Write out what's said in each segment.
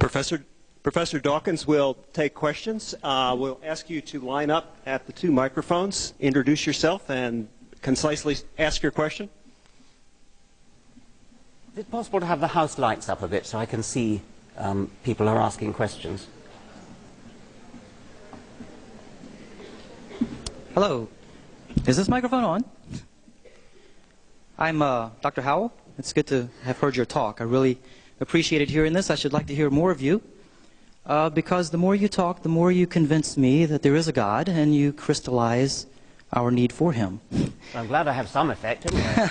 Professor Dawkins will take questions. We'll ask you to line up at the two microphones, introduce yourself, and concisely ask your question. Is it possible to have the house lights up a bit so I can see people are asking questions? Hello. Is this microphone on? I'm Dr. Howell. It's good to have heard your talk. I really appreciated hearing this. I should like to hear more of you. Because the more you talk, the more you convince me that there is a God, and you crystallize our need for Him. I'm glad I have some effect, anyway.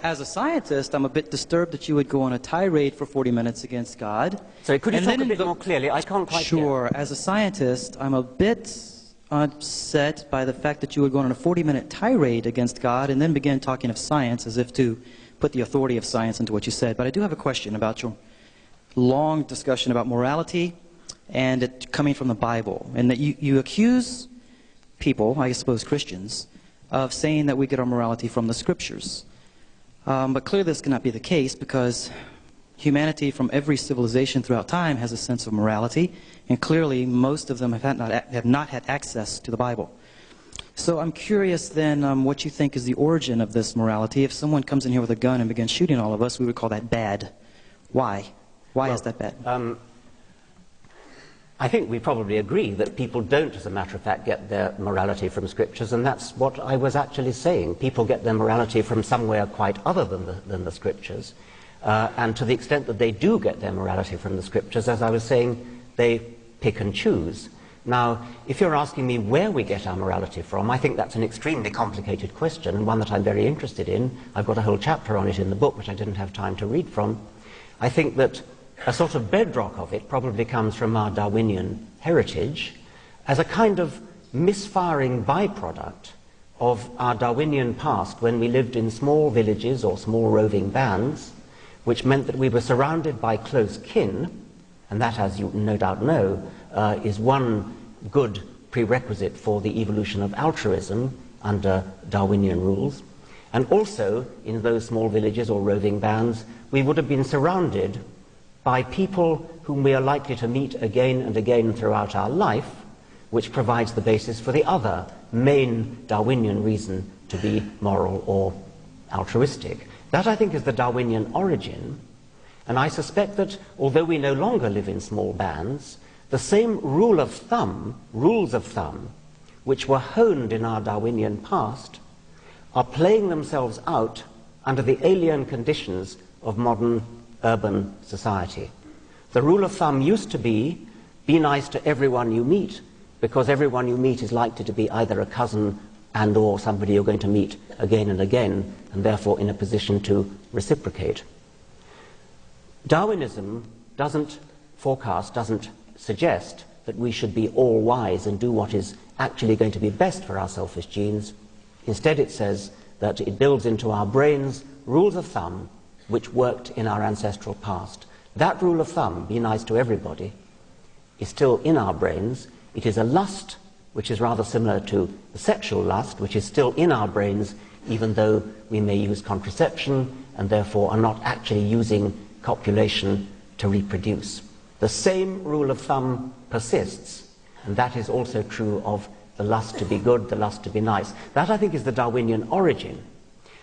As a scientist, I'm a bit disturbed that you would go on a tirade for 40 minutes against God. Sorry, could you talk a bit more clearly? I can't quite hear. Sure. As a scientist, I'm a bit upset by the fact that you would go on a 40-minute tirade against God and then begin talking of science as if to put the authority of science into what you said. But I do have a question about your long discussion about morality and it coming from the Bible. And that you accuse people, I suppose Christians, of saying that we get our morality from the Scriptures. But clearly this cannot be the case because humanity from every civilization throughout time has a sense of morality, and clearly most of them have not had access to the Bible. So I'm curious then what you think is the origin of this morality. If someone comes in here with a gun and begins shooting all of us, we would call that bad. Why? Why is that bad? I think we probably agree that people don't, as a matter of fact, get their morality from Scriptures, and that's what I was actually saying. People get their morality from somewhere quite other than the Scriptures. And to the extent that they do get their morality from the Scriptures, as I was saying, they pick and choose. Now, if you're asking me where we get our morality from, I think that's an extremely complicated question, and one that I'm very interested in. I've got a whole chapter on it in the book, which I didn't have time to read from. I think that a sort of bedrock of it probably comes from our Darwinian heritage as a kind of misfiring byproduct of our Darwinian past when we lived in small villages or small roving bands, which meant that we were surrounded by close kin, and that, as you no doubt know, is one good prerequisite for the evolution of altruism under Darwinian rules. And also, in those small villages or roving bands, we would have been surrounded by people whom we are likely to meet again and again throughout our life, which provides the basis for the other main Darwinian reason to be moral or altruistic. That, I think, is the Darwinian origin, and I suspect that although we no longer live in small bands, the same rules of thumb, which were honed in our Darwinian past, are playing themselves out under the alien conditions of modern urban society. The rule of thumb used to be nice to everyone you meet, because everyone you meet is likely to be either a cousin and or somebody you're going to meet again and again, and therefore in a position to reciprocate. Darwinism doesn't suggest that we should be all wise and do what is actually going to be best for our selfish genes. Instead, it says that it builds into our brains rules of thumb which worked in our ancestral past. That rule of thumb, be nice to everybody, is still in our brains. It is a lust which is rather similar to the sexual lust, which is still in our brains, even though we may use contraception and therefore are not actually using copulation to reproduce. The same rule of thumb persists, and that is also true of the lust to be good, the lust to be nice. That, I think, is the Darwinian origin.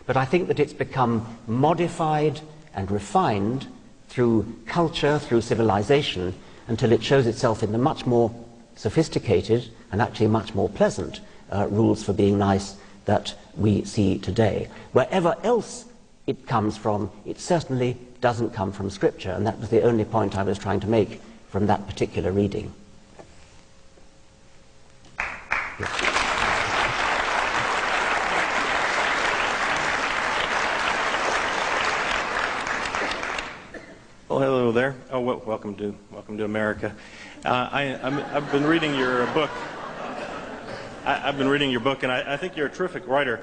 But I think that it's become modified and refined through culture, through civilization, until it shows itself in the much more sophisticated and actually much more pleasant rules for being nice that we see today. Wherever else it comes from, it certainly doesn't come from Scripture, and that was the only point I was trying to make from that particular reading. Yes. Well, hello there. Oh, well, welcome to America. I've been reading your book. I've been reading your book, and I think you're a terrific writer.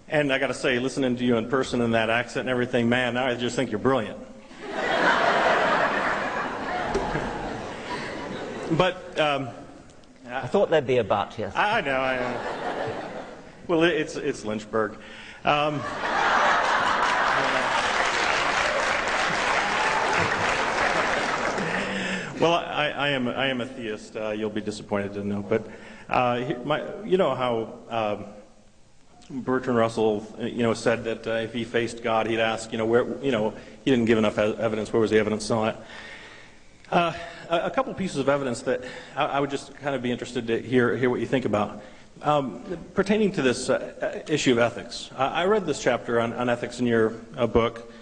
And I got to say, listening to you in person in that accent and everything, man, now I just think you're brilliant. But I thought there'd be a but, yes. I know. Well, it's Lynchburg. Well, I am a theist. You'll be disappointed to know, but you know how Bertrand Russell, said that if he faced God, he'd ask, where, he didn't give enough evidence. Where was the evidence on it? A couple pieces of evidence that I would just kind of be interested to hear what you think about. Pertaining to this issue of ethics, I read this chapter on ethics in your book.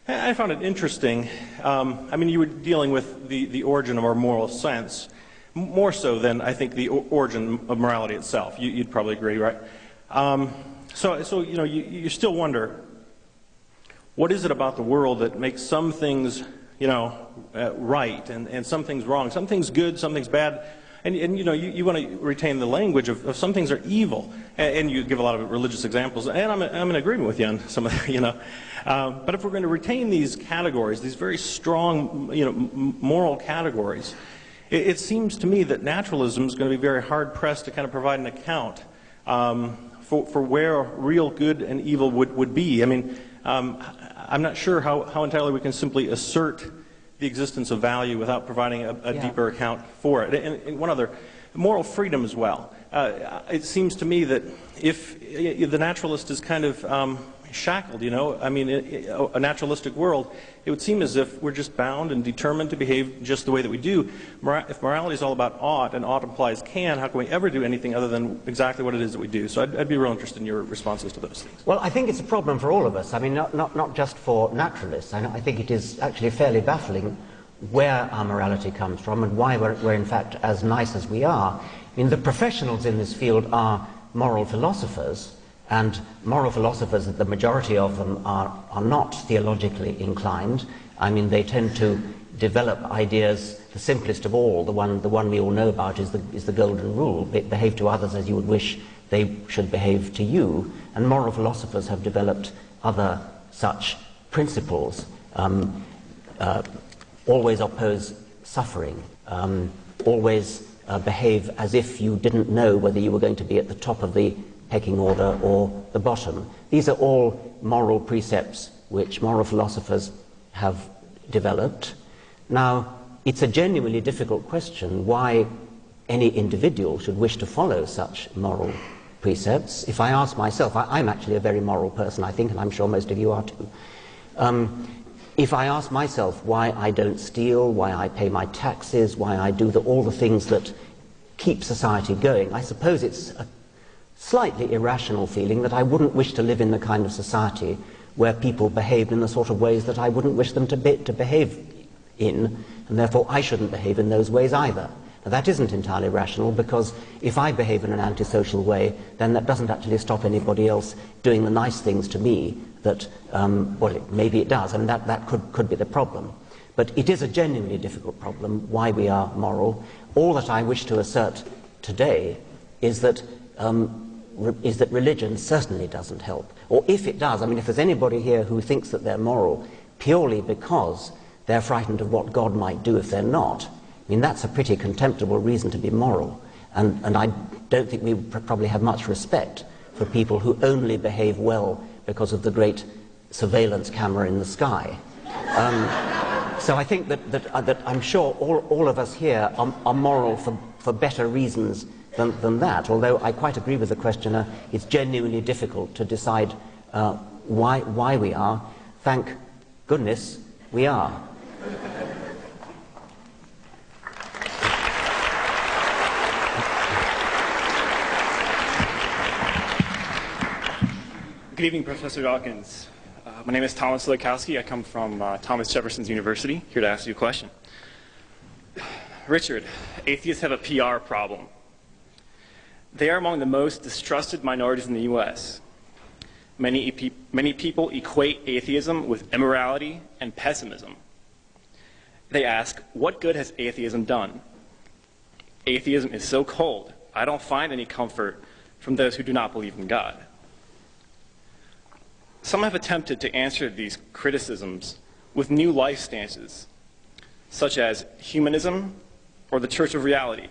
I found it interesting. You were dealing with the origin of our moral sense, more so than I think the origin of morality itself. You'd probably agree, right? So you still wonder, what is it about the world that makes some things, right and some things wrong, some things good, some things bad, and you want to retain the language of some things are evil, and you give a lot of religious examples, and I'm in agreement with you on some of that, but if we're going to retain these categories, these very strong, moral categories, it seems to me that naturalism is going to be very hard pressed to kind of provide an account for where real good and evil would be. I'm not sure how entirely we can simply assert the existence of value without providing a deeper account for it. And one other, moral freedom as well. It seems to me that if the naturalist is kind of shackled, a naturalistic world, it would seem as if we're just bound and determined to behave just the way that we do. If morality is all about ought, and ought implies can, how can we ever do anything other than exactly what it is that we do? So I'd be real interested in your responses to those things. Well, I think it's a problem for all of us. Not just for naturalists. I think it is actually fairly baffling where our morality comes from and why we're in fact as nice as we are. The professionals in this field are moral philosophers, and moral philosophers, the majority of them are not theologically inclined. They tend to develop ideas, the simplest of all, the one we all know about is the golden rule: behave to others as you would wish they should behave to you. And moral philosophers have developed other such principles. Always oppose suffering, always behave as if you didn't know whether you were going to be at the top of the pecking order or the bottom. These are all moral precepts which moral philosophers have developed. Now, it's a genuinely difficult question why any individual should wish to follow such moral precepts. If I ask myself, I'm actually a very moral person, I think, and I'm sure most of you are too. If I ask myself why I don't steal, why I pay my taxes, why I do all the things that keep society going, I suppose it's a slightly irrational feeling that I wouldn't wish to live in the kind of society where people behaved in the sort of ways that I wouldn't wish them to behave in, and therefore I shouldn't behave in those ways either. Now, that isn't entirely rational, because if I behave in an antisocial way, then that doesn't actually stop anybody else doing the nice things to me that, maybe it does, and that could be the problem. But it is a genuinely difficult problem, why we are moral. All that I wish to assert today is that religion certainly doesn't help. Or if it does, if there's anybody here who thinks that they're moral purely because they're frightened of what God might do if they're not, that's a pretty contemptible reason to be moral. And I don't think we probably have much respect for people who only behave well because of the great surveillance camera in the sky. So I think that I'm sure all of us here are moral for better reasons than that, although I quite agree with the questioner, it's genuinely difficult to decide why we are. Thank goodness we are. Good evening, Professor Dawkins. My name is Thomas Lekowski. I come from Thomas Jefferson University, here to ask you a question. Richard, atheists have a PR problem. They are among the most distrusted minorities in the U.S. Many people equate atheism with immorality and pessimism. They ask, what good has atheism done? Atheism is so cold, I don't find any comfort from those who do not believe in God. Some have attempted to answer these criticisms with new life stances, such as humanism or the Church of Reality.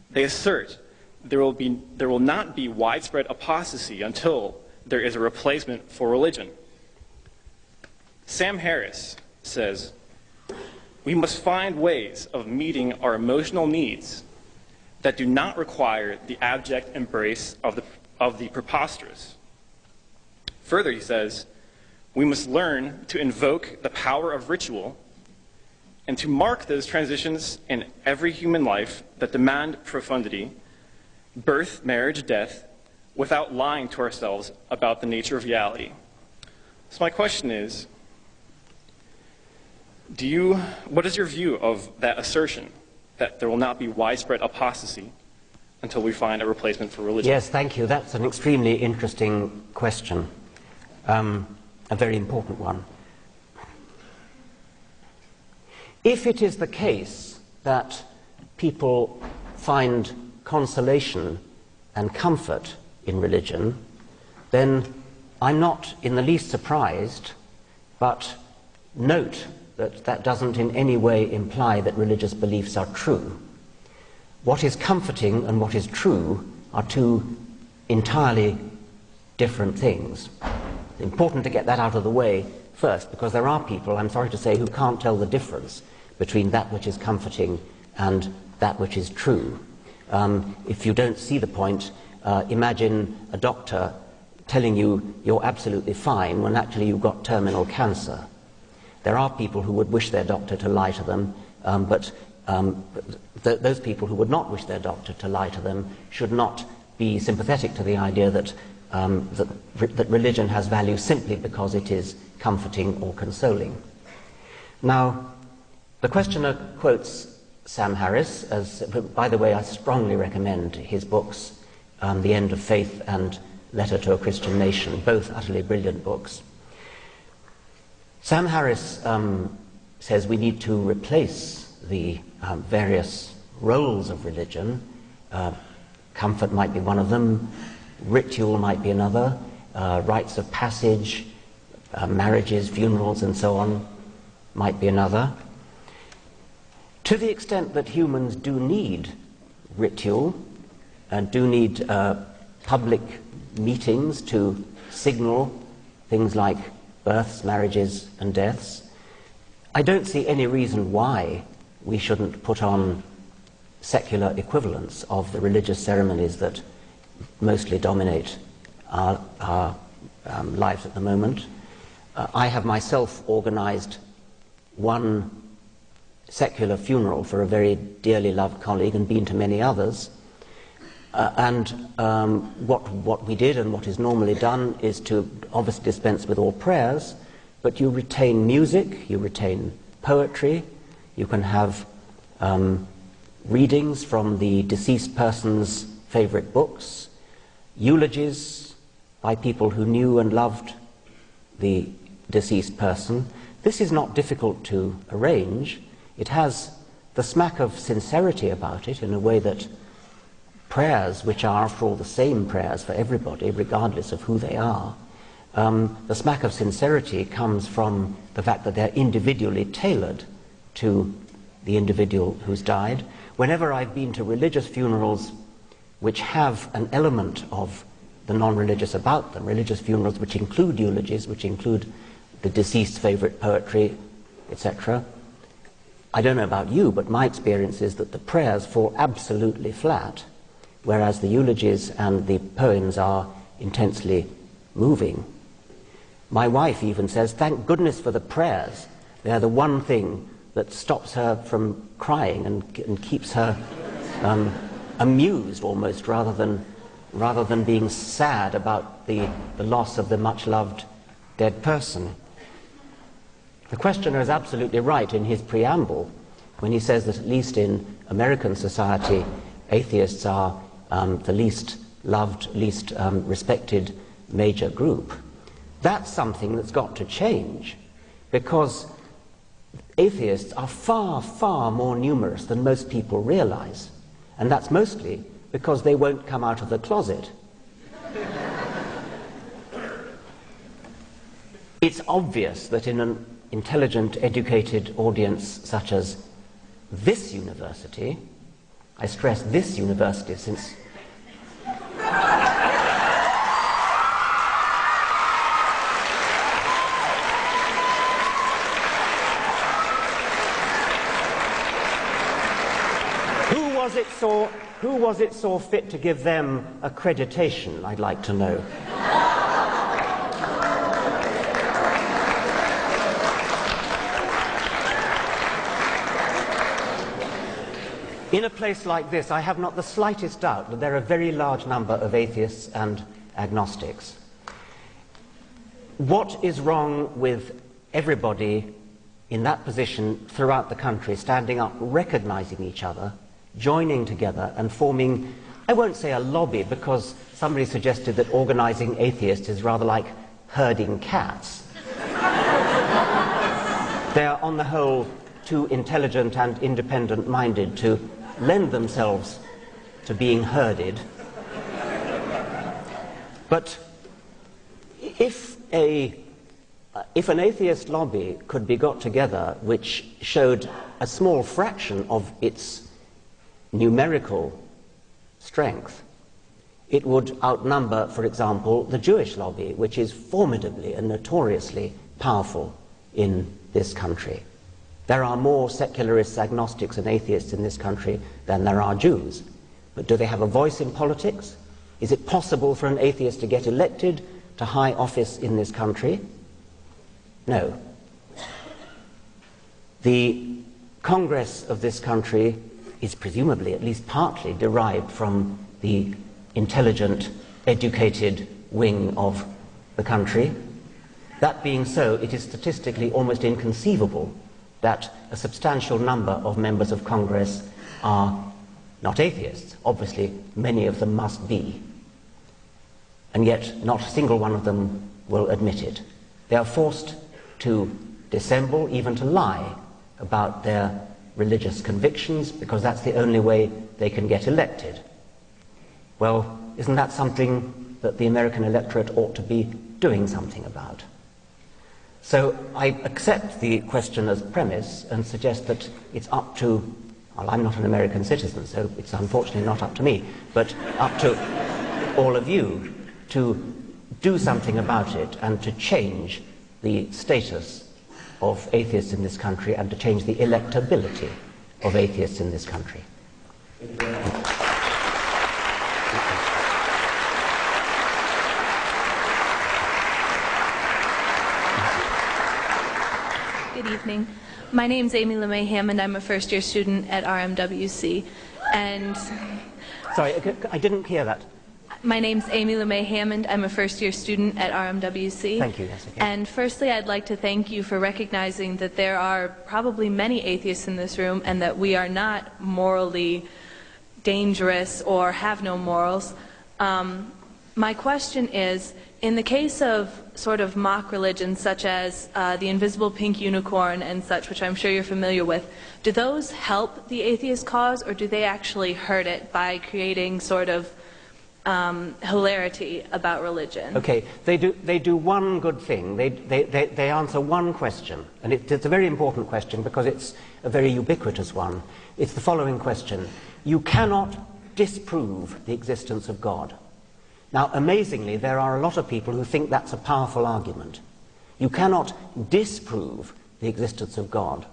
They assert there will not be widespread apostasy until there is a replacement for religion. Sam Harris says, we must find ways of meeting our emotional needs that do not require the abject embrace of the preposterous. Further, he says, we must learn to invoke the power of ritual and to mark those transitions in every human life that demand profundity, birth, marriage, death, without lying to ourselves about the nature of reality. So my question is, what is your view of that assertion that there will not be widespread apostasy until we find a replacement for religion? Yes, thank you. That's an extremely interesting question, a very important one. If it is the case that people find consolation and comfort in religion, then I'm not in the least surprised, but note that that doesn't in any way imply that religious beliefs are true. What is comforting and what is true are two entirely different things. It's important to get that out of the way first, because there are people, I'm sorry to say, who can't tell the difference between that which is comforting and that which is true. If you don't see the point, imagine a doctor telling you you're absolutely fine when actually you've got terminal cancer. There are people who would wish their doctor to lie to them, but those people who would not wish their doctor to lie to them should not be sympathetic to the idea that religion has value simply because it is comforting or consoling. Now, the questioner quotes Sam Harris, as, by the way, I strongly recommend his books, The End of Faith and Letter to a Christian Nation, both utterly brilliant books. Sam Harris says we need to replace the various roles of religion. Comfort might be one of them, ritual might be another, rites of passage, marriages, funerals, and so on might be another. To the extent that humans do need ritual and do need public meetings to signal things like births, marriages, and deaths, I don't see any reason why we shouldn't put on secular equivalents of the religious ceremonies that mostly dominate our lives at the moment. I have myself organized one secular funeral for a very dearly loved colleague and been to many others. What we did and what is normally done is to obviously dispense with all prayers, but you retain music, you retain poetry, you can have readings from the deceased person's favorite books, eulogies by people who knew and loved the deceased person. This is not difficult to arrange. It has the smack of sincerity about it in a way that prayers, which are after all the same prayers for everybody, regardless of who they are, the smack of sincerity comes from the fact that they're individually tailored to the individual who's died. Whenever I've been to religious funerals which have an element of the non-religious about them, religious funerals which include eulogies, which include the deceased's favorite poetry, etc., I don't know about you, but my experience is that the prayers fall absolutely flat, whereas the eulogies and the poems are intensely moving. My wife even says, thank goodness for the prayers. They're the one thing that stops her from crying and keeps her amused almost, rather than being sad about the loss of the much-loved dead person. The questioner is absolutely right in his preamble when he says that at least in American society, atheists are the least loved, least respected major group. That's something that's got to change, because atheists are far, far more numerous than most people realize, and that's mostly because they won't come out of the closet. It's obvious that in an intelligent, educated audience such as this university, I stress this university since was it saw fit to give them accreditation, I'd like to know. In a place like this, I have not the slightest doubt that there are a very large number of atheists and agnostics. What is wrong with everybody in that position throughout the country, standing up, recognizing each other, joining together and forming, I won't say a lobby, because somebody suggested that organizing atheists is rather like herding cats. They are, on the whole, too intelligent and independent-minded to lend themselves to being herded. But if an atheist lobby could be got together which showed a small fraction of its numerical strength, it would outnumber, for example, the Jewish lobby, which is formidably and notoriously powerful in this country. There are more secularists, agnostics and atheists in this country than there are Jews. But do they have a voice in politics? Is it possible for an atheist to get elected to high office in this country? No. The Congress of this country is presumably, at least partly, derived from the intelligent, educated wing of the country. That being so, it is statistically almost inconceivable that a substantial number of members of Congress are not atheists. Obviously, many of them must be. And yet, not a single one of them will admit it. They are forced to dissemble, even to lie about their religious convictions, because that's the only way they can get elected. Well, isn't that something that the American electorate ought to be doing something about? So I accept the question as premise and suggest that it's up to, well, I'm not an American citizen, so it's unfortunately not up to me, but up to all of you to do something about it and to change the status of atheists in this country and to change the electability of atheists in this country. Good evening. My name's Amy LeMay Hammond. I'm a first-year student at RMWC. And sorry, I didn't hear that. My name's Amy LeMay Hammond. I'm a first-year student at RMWC. Thank you. Yes, okay. And firstly, I'd like to thank you for recognizing that there are probably many atheists in this room and that we are not morally dangerous or have no morals. My question is, in the case of sort of mock religions such as the invisible pink unicorn and such, which I'm sure you're familiar with, do those help the atheist cause or do they actually hurt it by creating sort of hilarity about religion? Okay, they do one good thing. They answer one question, and it's a very important question because it's a very ubiquitous one. It's the following question. You cannot disprove the existence of God. Now, amazingly, there are a lot of people who think that's a powerful argument. You cannot disprove the existence of God,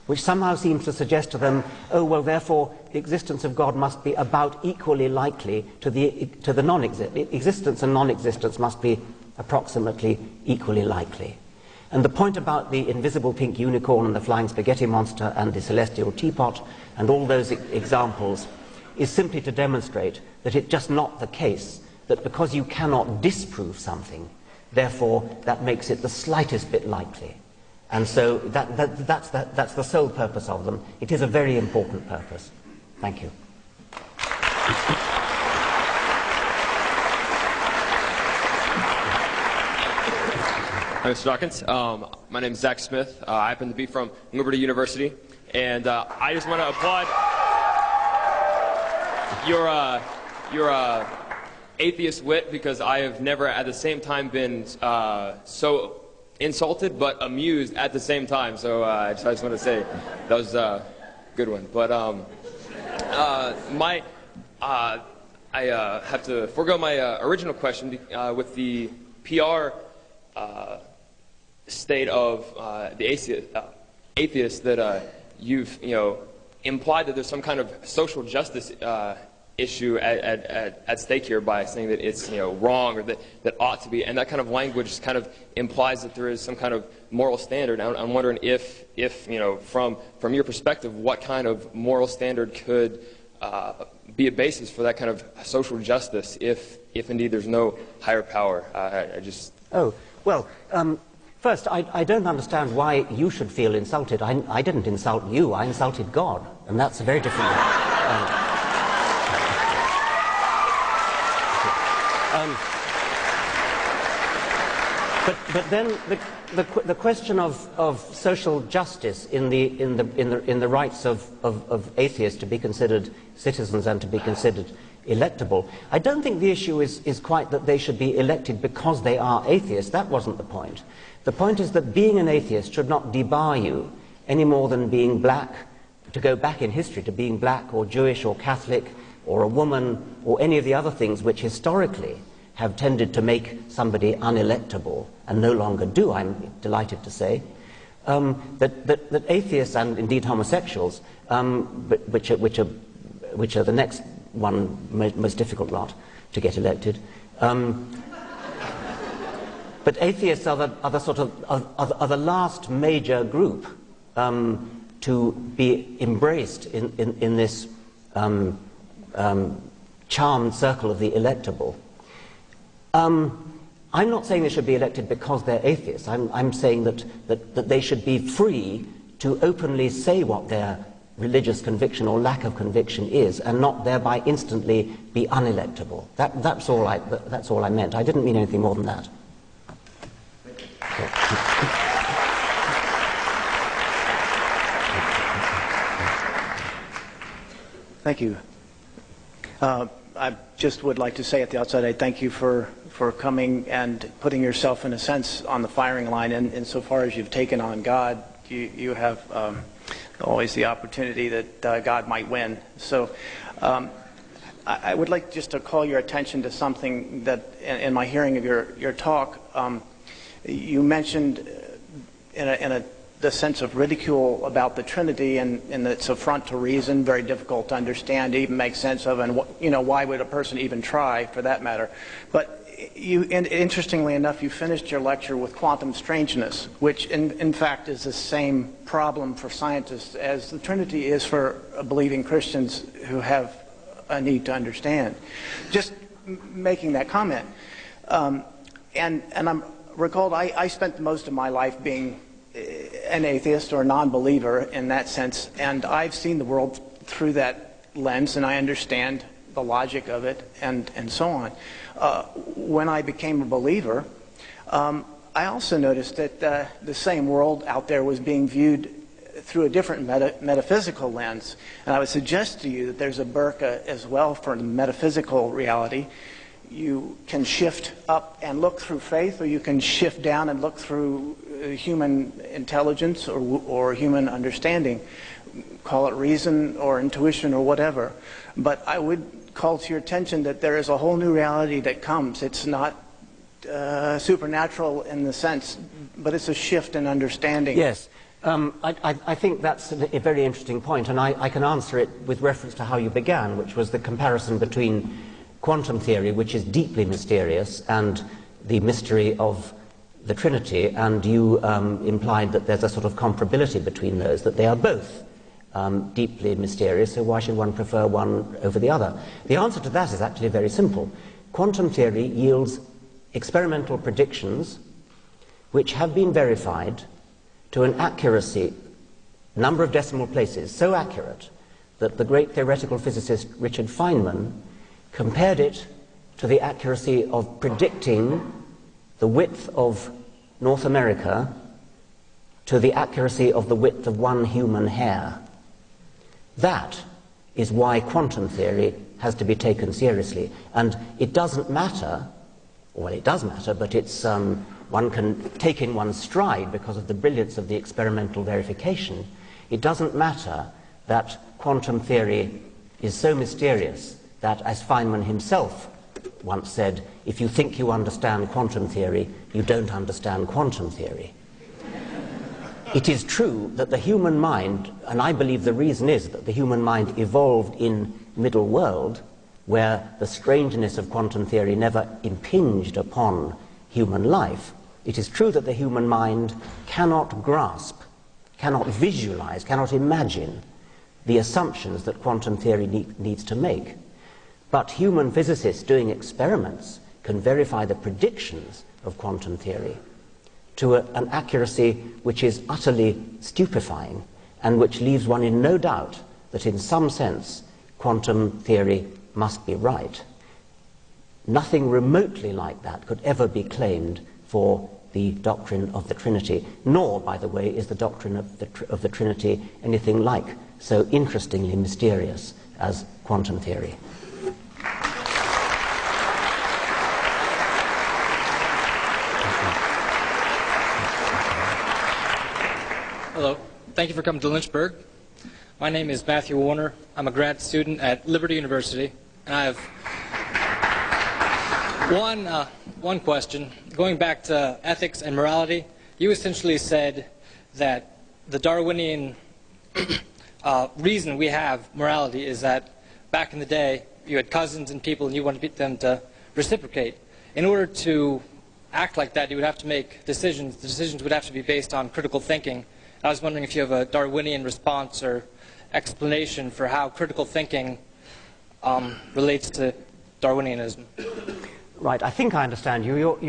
which somehow seems to suggest to them, oh, well, therefore, the existence of God must be about equally likely to the non-existence. Existence and non-existence must be approximately equally likely. And the point about the invisible pink unicorn and the flying spaghetti monster and the celestial teapot and all those examples is simply to demonstrate that it's just not the case that because you cannot disprove something, therefore that makes it the slightest bit likely. And so that's the sole purpose of them. It is a very important purpose. Thank you. Hi, Mr. Dawkins. My name is Zach Smith. I happen to be from Liberty University, and I just want to applaud your atheist wit, because I have never at the same time been so insulted but amused at the same time. So I just want to say that was a good one. But I have to forego my original question with the PR state of the atheists that you've implied that there's some kind of social justice issue at stake here by saying that it's wrong or that ought to be, and that kind of language kind of implies that there is some kind of moral standard. I'm wondering if from your perspective, what kind of moral standard could be a basis for that kind of social justice if indeed there's no higher power. First, I don't understand why you should feel insulted. I didn't insult you, I insulted God, and that's a very different thing. But then the question of social justice in the rights of atheists to be considered citizens and to be considered electable, I don't think the issue is quite that they should be elected because they are atheists. That wasn't the point. The point is that being an atheist should not debar you any more than being black, to go back in history to being black or Jewish or Catholic or a woman or any of the other things which historically have tended to make somebody unelectable and no longer do, I'm delighted to say, that atheists and indeed homosexuals, which are the next one most difficult lot to get elected, but atheists are the last major group to be embraced in this charmed circle of the electable. I'm not saying they should be elected because they're atheists. I'm saying that they should be free to openly say what their religious conviction or lack of conviction is, and not thereby instantly be unelectable. That's all I meant. I didn't mean anything more than that. Thank you. I just would like to say at the outset, I thank you for coming and putting yourself, in a sense, on the firing line. And insofar as you've taken on God, you have always the opportunity that God might win. So I would like just to call your attention to something that, in my hearing of your talk, you mentioned the sense of ridicule about the Trinity, and it's affront to reason, very difficult to understand, even make sense of, and why would a person even try, for that matter. But interestingly enough, you finished your lecture with quantum strangeness, which in fact is the same problem for scientists as the Trinity is for believing Christians who have a need to understand. Just making that comment. And I'm recalled, I spent most of my life being an atheist or a non-believer in that sense, and I've seen the world through that lens, and I understand the logic of it, and so on. When I became a believer, I also noticed that the same world out there was being viewed through a different metaphysical lens, and I would suggest to you that there's a burqa as well for the metaphysical reality. You can shift up and look through faith, or you can shift down and look through human intelligence or human understanding. Call it reason or intuition or whatever. But I would call to your attention that there is a whole new reality that comes. It's not supernatural in the sense, but it's a shift in understanding. Yes. I think that's a very interesting point, and I can answer it with reference to how you began, which was the comparison between quantum theory, which is deeply mysterious, and the mystery of the Trinity, and you implied that there's a sort of comparability between those, that they are both deeply mysterious, so why should one prefer one over the other? The answer to that is actually very simple. Quantum theory yields experimental predictions which have been verified to an accuracy, number of decimal places, so accurate that the great theoretical physicist Richard Feynman compared it to the accuracy of predicting the width of North America to the accuracy of the width of one human hair. That is why quantum theory has to be taken seriously. And it doesn't matter, well, it does matter, but it's one can take in one's stride because of the brilliance of the experimental verification. It doesn't matter that quantum theory is so mysterious that, as Feynman himself once said, if you think you understand quantum theory, you don't understand quantum theory. It is true that the human mind, and I believe the reason is that the human mind evolved in middle world, where the strangeness of quantum theory never impinged upon human life. It is true that the human mind cannot grasp, cannot visualize, cannot imagine the assumptions that quantum theory needs to make. But human physicists doing experiments can verify the predictions of quantum theory to an accuracy which is utterly stupefying and which leaves one in no doubt that in some sense quantum theory must be right. Nothing remotely like that could ever be claimed for the doctrine of the Trinity, nor, by the way, is the doctrine of the Trinity anything like so interestingly mysterious as quantum theory. Hello. Thank you for coming to Lynchburg. My name is Matthew Warner. I'm a grad student at Liberty University, and I have one question. Going back to ethics and morality, you essentially said that the Darwinian reason we have morality is that back in the day you had cousins and people and you wanted them to reciprocate. In order to act like that, you would have to make decisions. The decisions would have to be based on critical thinking. I was wondering if you have a Darwinian response or explanation for how critical thinking relates to Darwinianism. Right, I think I understand you.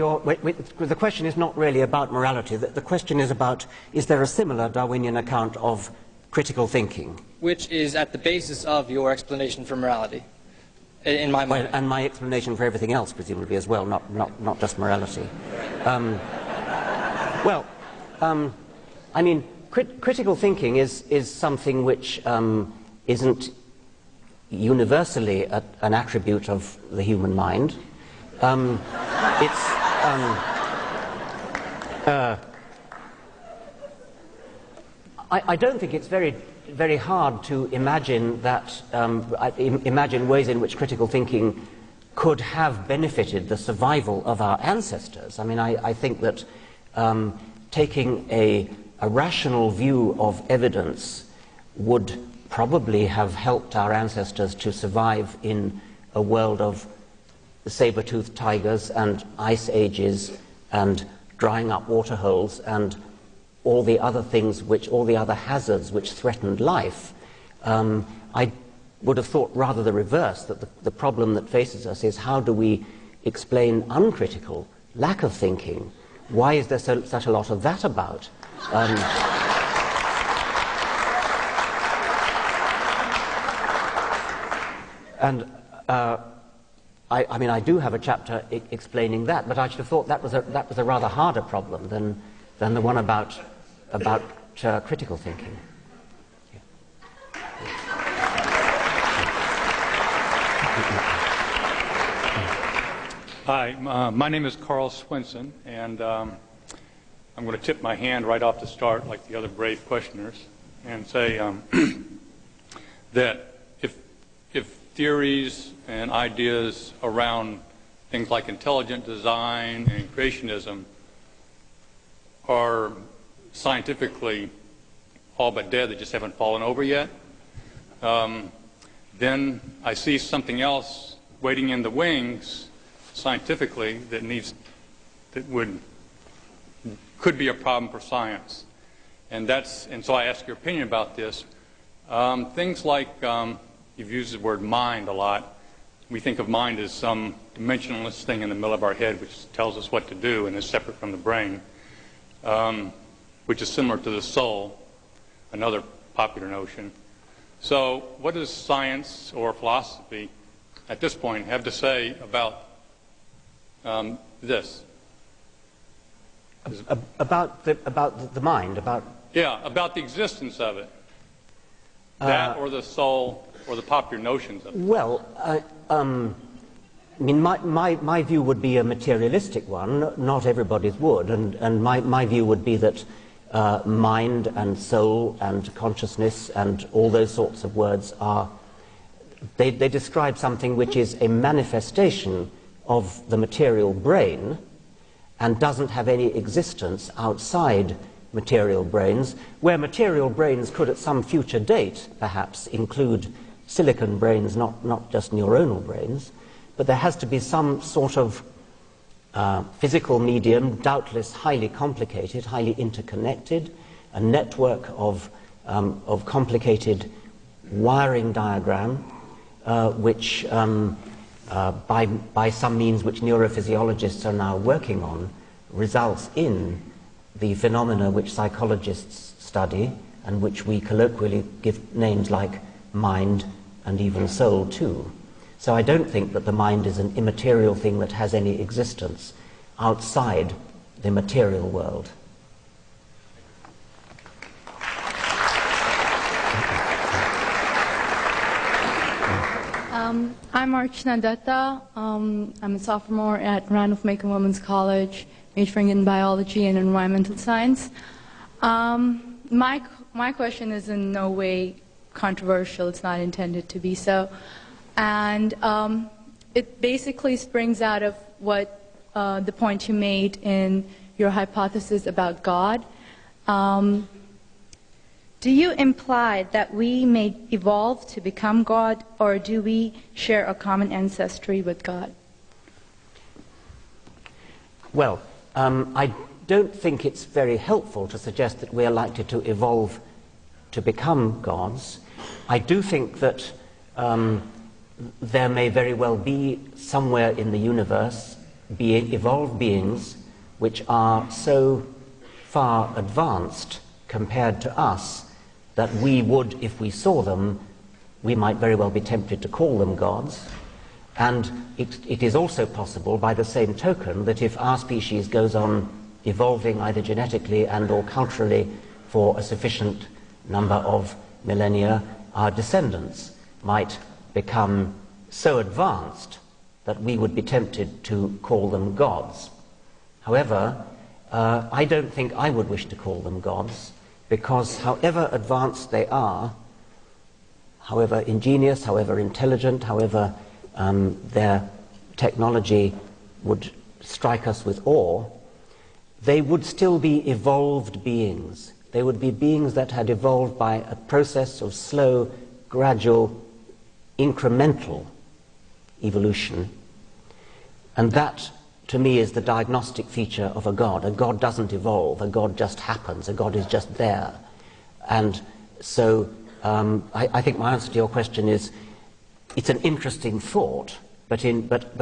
The question is not really about morality. The question is about, is there a similar Darwinian account of critical thinking? Which is at the basis of your explanation for morality, in my mind. Well, and my explanation for everything else, presumably, as well, not just morality. I mean, critical thinking is something which isn't universally an attribute of the human mind. I don't think it's very hard to imagine that imagine ways in which critical thinking could have benefited the survival of our ancestors. I mean, I think that taking a rational view of evidence would probably have helped our ancestors to survive in a world of saber-toothed tigers and ice ages and drying up water holes and all the other things all the other hazards which threatened life. I would have thought rather the reverse, that the problem that faces us is how do we explain uncritical lack of thinking? Why is there such a lot of that about? I mean, I do have a chapter explaining that, but I should have thought that was a rather harder problem than the one about critical thinking. Hi, my name is Carl Swinson, and I'm going to tip my hand right off the start, like the other brave questioners, and say that if theories and ideas around things like intelligent design and creationism are scientifically all but dead, they just haven't fallen over yet, then I see something else waiting in the wings scientifically that could be a problem for science, and so I ask your opinion about this. Things like you've used the word mind a lot. We think of mind as some dimensionless thing in the middle of our head which tells us what to do and is separate from the brain, which is similar to the soul, another popular notion. So what does science or philosophy at this point have to say about this? About the mind, Yeah, about the existence of it. That or the soul or the popular notions of it. Well, I mean, my view would be a materialistic one. Not everybody's would, and my view would be that mind and soul and consciousness and all those sorts of words they describe something which is a manifestation of the material brain and doesn't have any existence outside material brains, where material brains could at some future date perhaps include silicon brains, not just neuronal brains, but there has to be some sort of physical medium, doubtless highly complicated, highly interconnected, a network of complicated wiring diagram, which by some means which neurophysiologists are now working on, results in the phenomena which psychologists study and which we colloquially give names like mind and even soul too. So I don't think that the mind is an immaterial thing that has any existence outside the material world. I'm Archana Dutta. I'm a sophomore at Randolph-Macon Women's College, majoring in biology and environmental science. My question is in no way controversial. It's not intended to be so. And it basically springs out of what the point you made in your hypothesis about God. Do you imply that we may evolve to become God, or do we share a common ancestry with God? Well, I don't think it's very helpful to suggest that we're likely to evolve to become gods. I do think that there may very well be somewhere in the universe evolved beings which are so far advanced compared to us that we would, if we saw them, we might very well be tempted to call them gods. And it is also possible, by the same token, that if our species goes on evolving either genetically and or culturally for a sufficient number of millennia, our descendants might become so advanced that we would be tempted to call them gods. However, I don't think I would wish to call them gods, because however advanced they are, however ingenious, however intelligent, however their technology would strike us with awe, they would still be evolved beings. They would be beings that had evolved by a process of slow, gradual, incremental evolution. And that, to me, is the diagnostic feature of a God. A God doesn't evolve. A God just happens. A God is just there. And so I think my answer to your question is, it's an interesting thought, but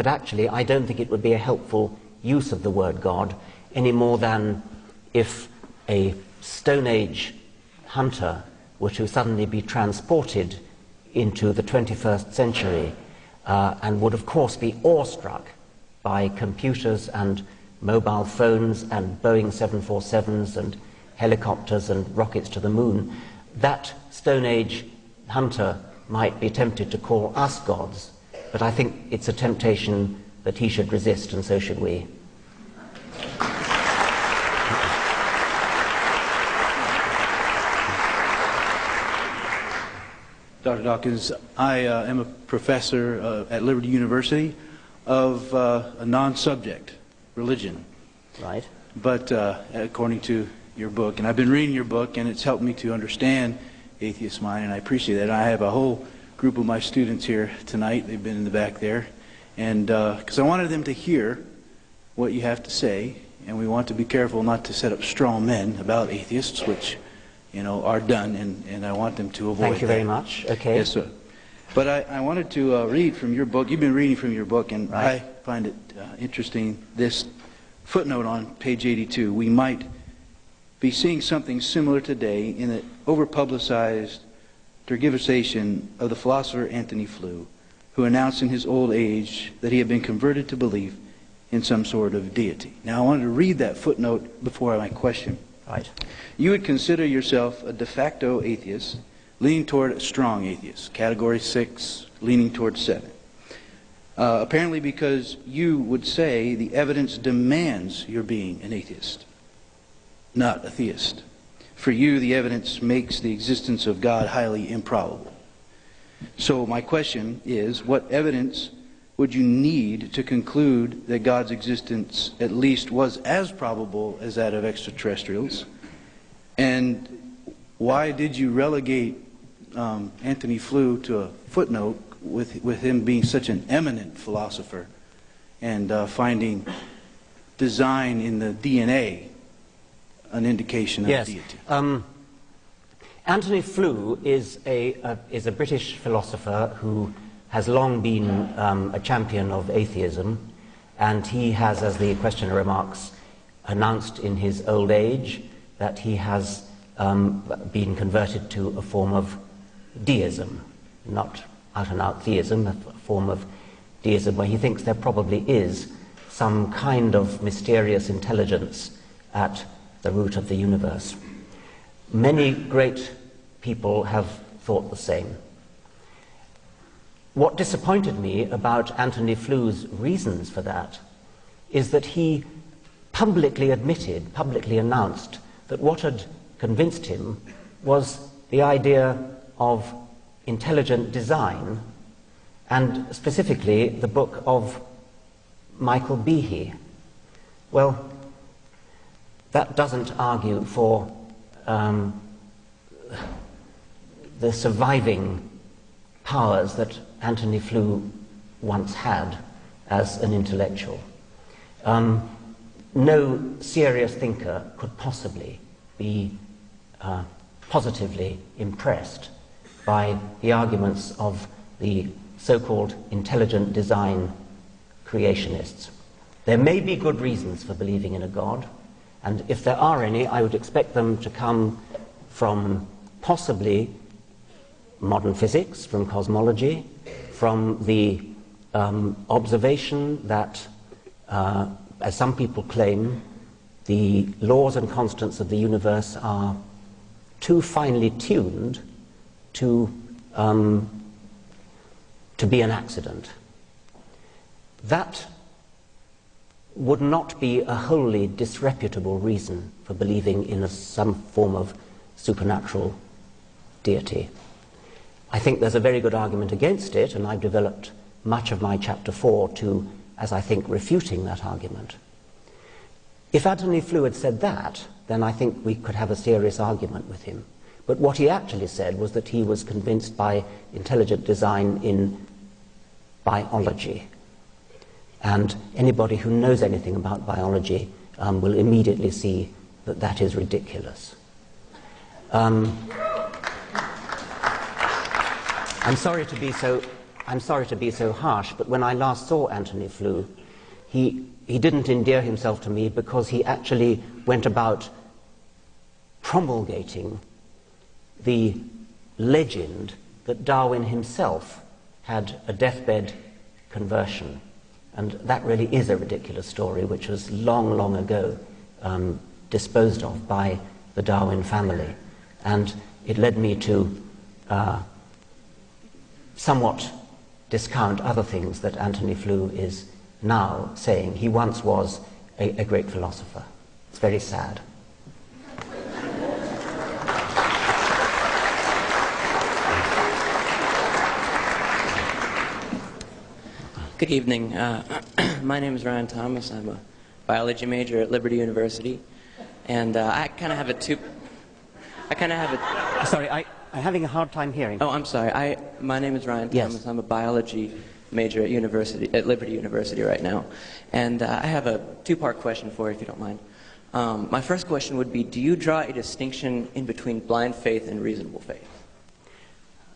actually I don't think it would be a helpful use of the word God any more than if a Stone Age hunter were to suddenly be transported into the 21st century and would of course be awestruck by computers and mobile phones and Boeing 747s and helicopters and rockets to the moon. That Stone Age hunter might be tempted to call us gods, but I think it's a temptation that he should resist, and so should we. Dr. Dawkins, I am a professor at Liberty University of a non-subject, religion. Right. But according to your book, and I've been reading your book, and it's helped me to understand atheist mind, and I appreciate that. I have a whole group of my students here tonight. They've been in the back there, and because I wanted them to hear what you have to say, and we want to be careful not to set up straw men about atheists, which are done, and I want them to avoid that. Thank you very much. Okay. Yes, sir. But I wanted to read from your book. You've been reading from your book, and right. I find it interesting, this footnote on page 82. We might be seeing something similar today in the over-publicized tergiversation of the philosopher Antony Flew, who announced in his old age that he had been converted to belief in some sort of deity. Now, I wanted to read that footnote before my question. Right. You would consider yourself a de facto atheist, leaning toward a strong atheist, category 6, leaning toward 7. Apparently because you would say the evidence demands your being an atheist, not a theist. For you, the evidence makes the existence of God highly improbable. So my question is, what evidence would you need to conclude that God's existence at least was as probable as that of extraterrestrials? And why did you relegate Antony Flew to a footnote with him being such an eminent philosopher and finding design in the DNA an indication of deity? Antony Flew is a British philosopher who has long been a champion of atheism, and he has, as the questioner remarks, announced in his old age that he has been converted to a form of deism, not out-and-out theism, a form of deism where he thinks there probably is some kind of mysterious intelligence at the root of the universe. Many great people have thought the same. What disappointed me about Antony Flew's reasons for that is that he publicly announced that what had convinced him was the idea of intelligent design, and specifically the book of Michael Behe. Well, that doesn't argue for the surviving powers that Antony Flew once had as an intellectual. No serious thinker could possibly be positively impressed by the arguments of the so-called intelligent design creationists. There may be good reasons for believing in a God, and if there are any, I would expect them to come from possibly modern physics, from cosmology, from the observation that, as some people claim, the laws and constants of the universe are too finely tuned to be an accident. That would not be a wholly disreputable reason for believing in some form of supernatural deity. I think there's a very good argument against it, and I've developed much of my chapter 4 to, as I think, refuting that argument. If Antony Flew had said that, then I think we could have a serious argument with him. But what he actually said was that he was convinced by intelligent design in biology. And anybody who knows anything about biology will immediately see that that is ridiculous. I'm sorry to be so harsh, but when I last saw Antony Flew, he didn't endear himself to me because he actually went about promulgating the legend that Darwin himself had a deathbed conversion. And that really is a ridiculous story, which was long, long ago disposed of by the Darwin family. And it led me to somewhat discount other things that Antony Flew is now saying. He once was a great philosopher. It's very sad. Good evening. My name is Ryan Thomas. I'm a biology major at Liberty University, and I kind of have a Sorry, I'm having a hard time hearing. Oh, I'm sorry. My name is Ryan Thomas. Yes. I'm a biology major at Liberty University right now, and I have a two-part question for you, if you don't mind. My first question would be: do you draw a distinction in between blind faith and reasonable faith?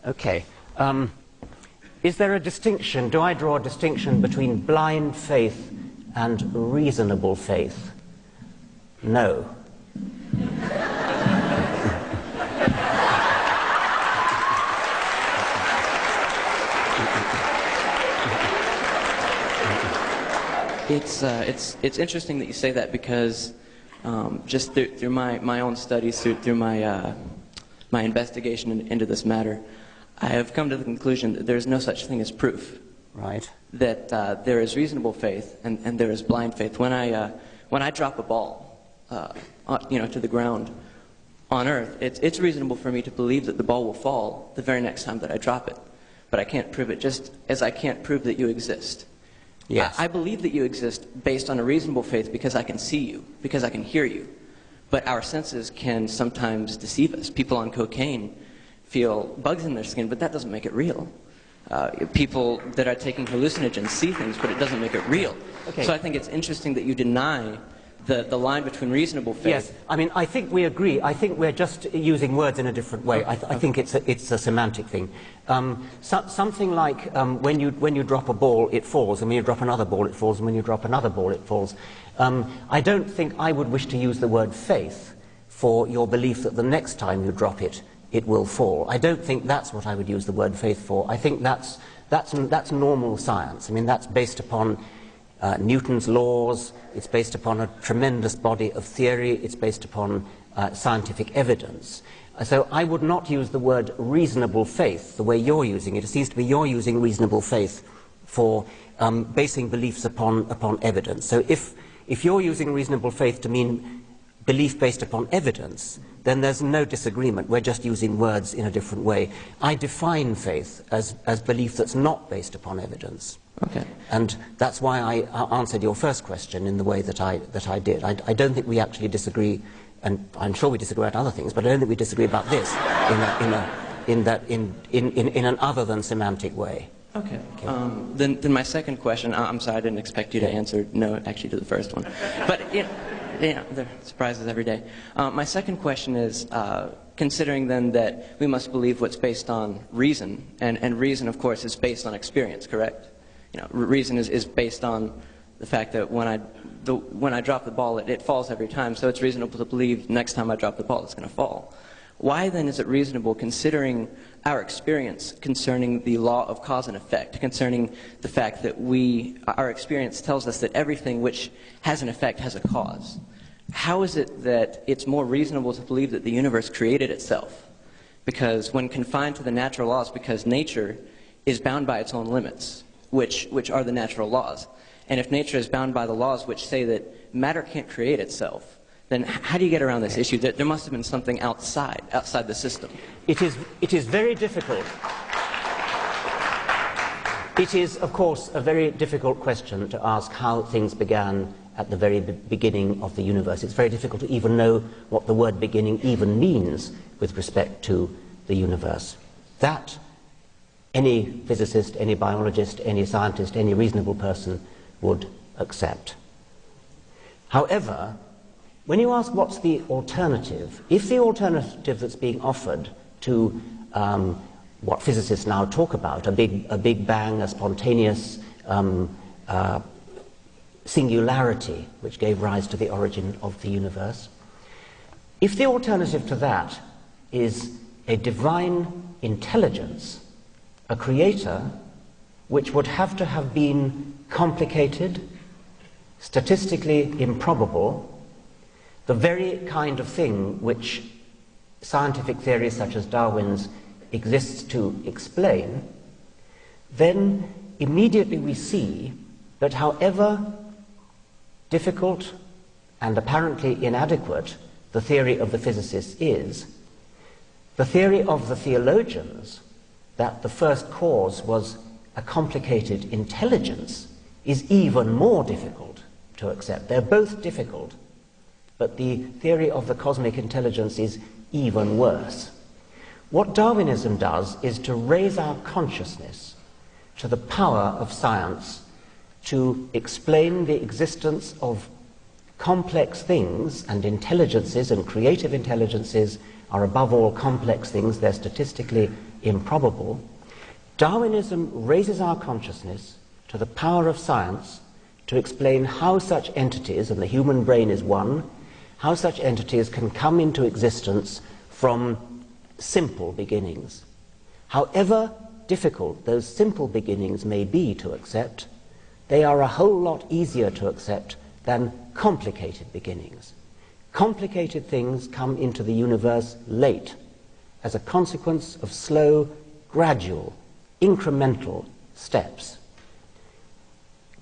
Okay. Is there a distinction? Do I draw a distinction between blind faith and reasonable faith? No. It's interesting that you say that, because just through my own studies, through my my investigation into this matter, I have come to the conclusion that there is no such thing as proof. Right. That there is reasonable faith and there is blind faith. When I drop a ball, to the ground on Earth, it's reasonable for me to believe that the ball will fall the very next time that I drop it. But I can't prove it, just as I can't prove that you exist. Yes. I believe that you exist based on a reasonable faith because I can see you, because I can hear you. But our senses can sometimes deceive us. People on cocaine feel bugs in their skin, but that doesn't make it real. People that are taking hallucinogens see things, but it doesn't make it real. Okay. So I think it's interesting that you deny the line between reasonable faith. Yes, I mean, I think we agree. I think we're just using words in a different way. I think it's a semantic thing. Something like when you drop a ball, it falls, and when you drop another ball, it falls, and when you drop another ball, it falls. I don't think I would wish to use the word faith for your belief that the next time you drop it, it will fall. I don't think that's what I would use the word faith for. I think that's normal science. I mean, that's based upon Newton's laws. It's based upon a tremendous body of theory. It's based upon scientific evidence. So I would not use the word reasonable faith the way you're using it. It seems to me you're using reasonable faith for basing beliefs upon evidence. So if you're using reasonable faith to mean belief based upon evidence, then there's no disagreement. We're just using words in a different way. I define faith as belief that's not based upon evidence. Okay. And that's why I answered your first question in the way that I did. I don't think we actually disagree, and I'm sure we disagree about other things, but I don't think we disagree about this in an other than semantic way. Okay. Then my second question, I'm sorry, I didn't expect you to answer no actually to the first one. But yeah, there are surprises every day. My second question is, considering then that we must believe what's based on reason, and reason, of course, is based on experience, correct? You know, reason is based on the fact that when I drop the ball, it falls every time, so it's reasonable to believe next time I drop the ball, it's going to fall. Why then is it reasonable, considering our experience concerning the law of cause and effect, concerning the fact that our experience tells us that everything which has an effect has a cause? How is it that it's more reasonable to believe that the universe created itself? Because when confined to the natural laws, because nature is bound by its own limits, which are the natural laws. And if nature is bound by the laws which say that matter can't create itself, then how do you get around this issue? There must have been something outside the system. It is very difficult. It is, of course, a very difficult question to ask how things began at the very beginning of the universe. It's very difficult to even know what the word beginning even means with respect to the universe. That any physicist, any biologist, any scientist, any reasonable person would accept. However, when you ask what's the alternative, if the alternative that's being offered to what physicists now talk about, a big bang, a spontaneous singularity which gave rise to the origin of the universe, if the alternative to that is a divine intelligence, a creator, which would have to have been complicated, statistically improbable, the very kind of thing which scientific theory such as Darwin's exists to explain, then immediately we see that however difficult and apparently inadequate the theory of the physicists is, the theory of the theologians that the first cause was a complicated intelligence is even more difficult to accept. They're both difficult, but the theory of the cosmic intelligence is even worse. What Darwinism does is to raise our consciousness to the power of science to explain the existence of complex things, and intelligences and creative intelligences are above all complex things. They're statistically improbable. Darwinism raises our consciousness to the power of science to explain how such entities, and the human brain is one, how such entities can come into existence from simple beginnings. However difficult those simple beginnings may be to accept, they are a whole lot easier to accept than complicated beginnings. Complicated things come into the universe late, as a consequence of slow, gradual, incremental steps.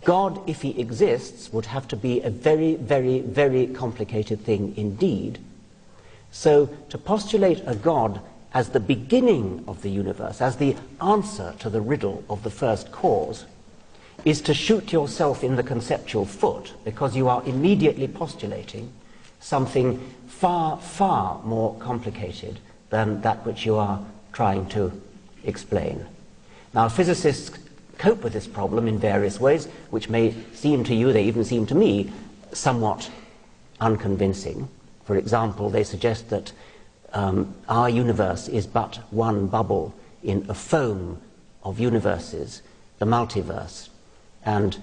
God, if he exists, would have to be a very, very, very complicated thing indeed. So to postulate a God as the beginning of the universe, as the answer to the riddle of the first cause, is to shoot yourself in the conceptual foot, because you are immediately postulating something far, far more complicated than that which you are trying to explain. Now, physicists cope with this problem in various ways, which may seem to you, they even seem to me, somewhat unconvincing. For example, they suggest that our universe is but one bubble in a foam of universes, the multiverse, and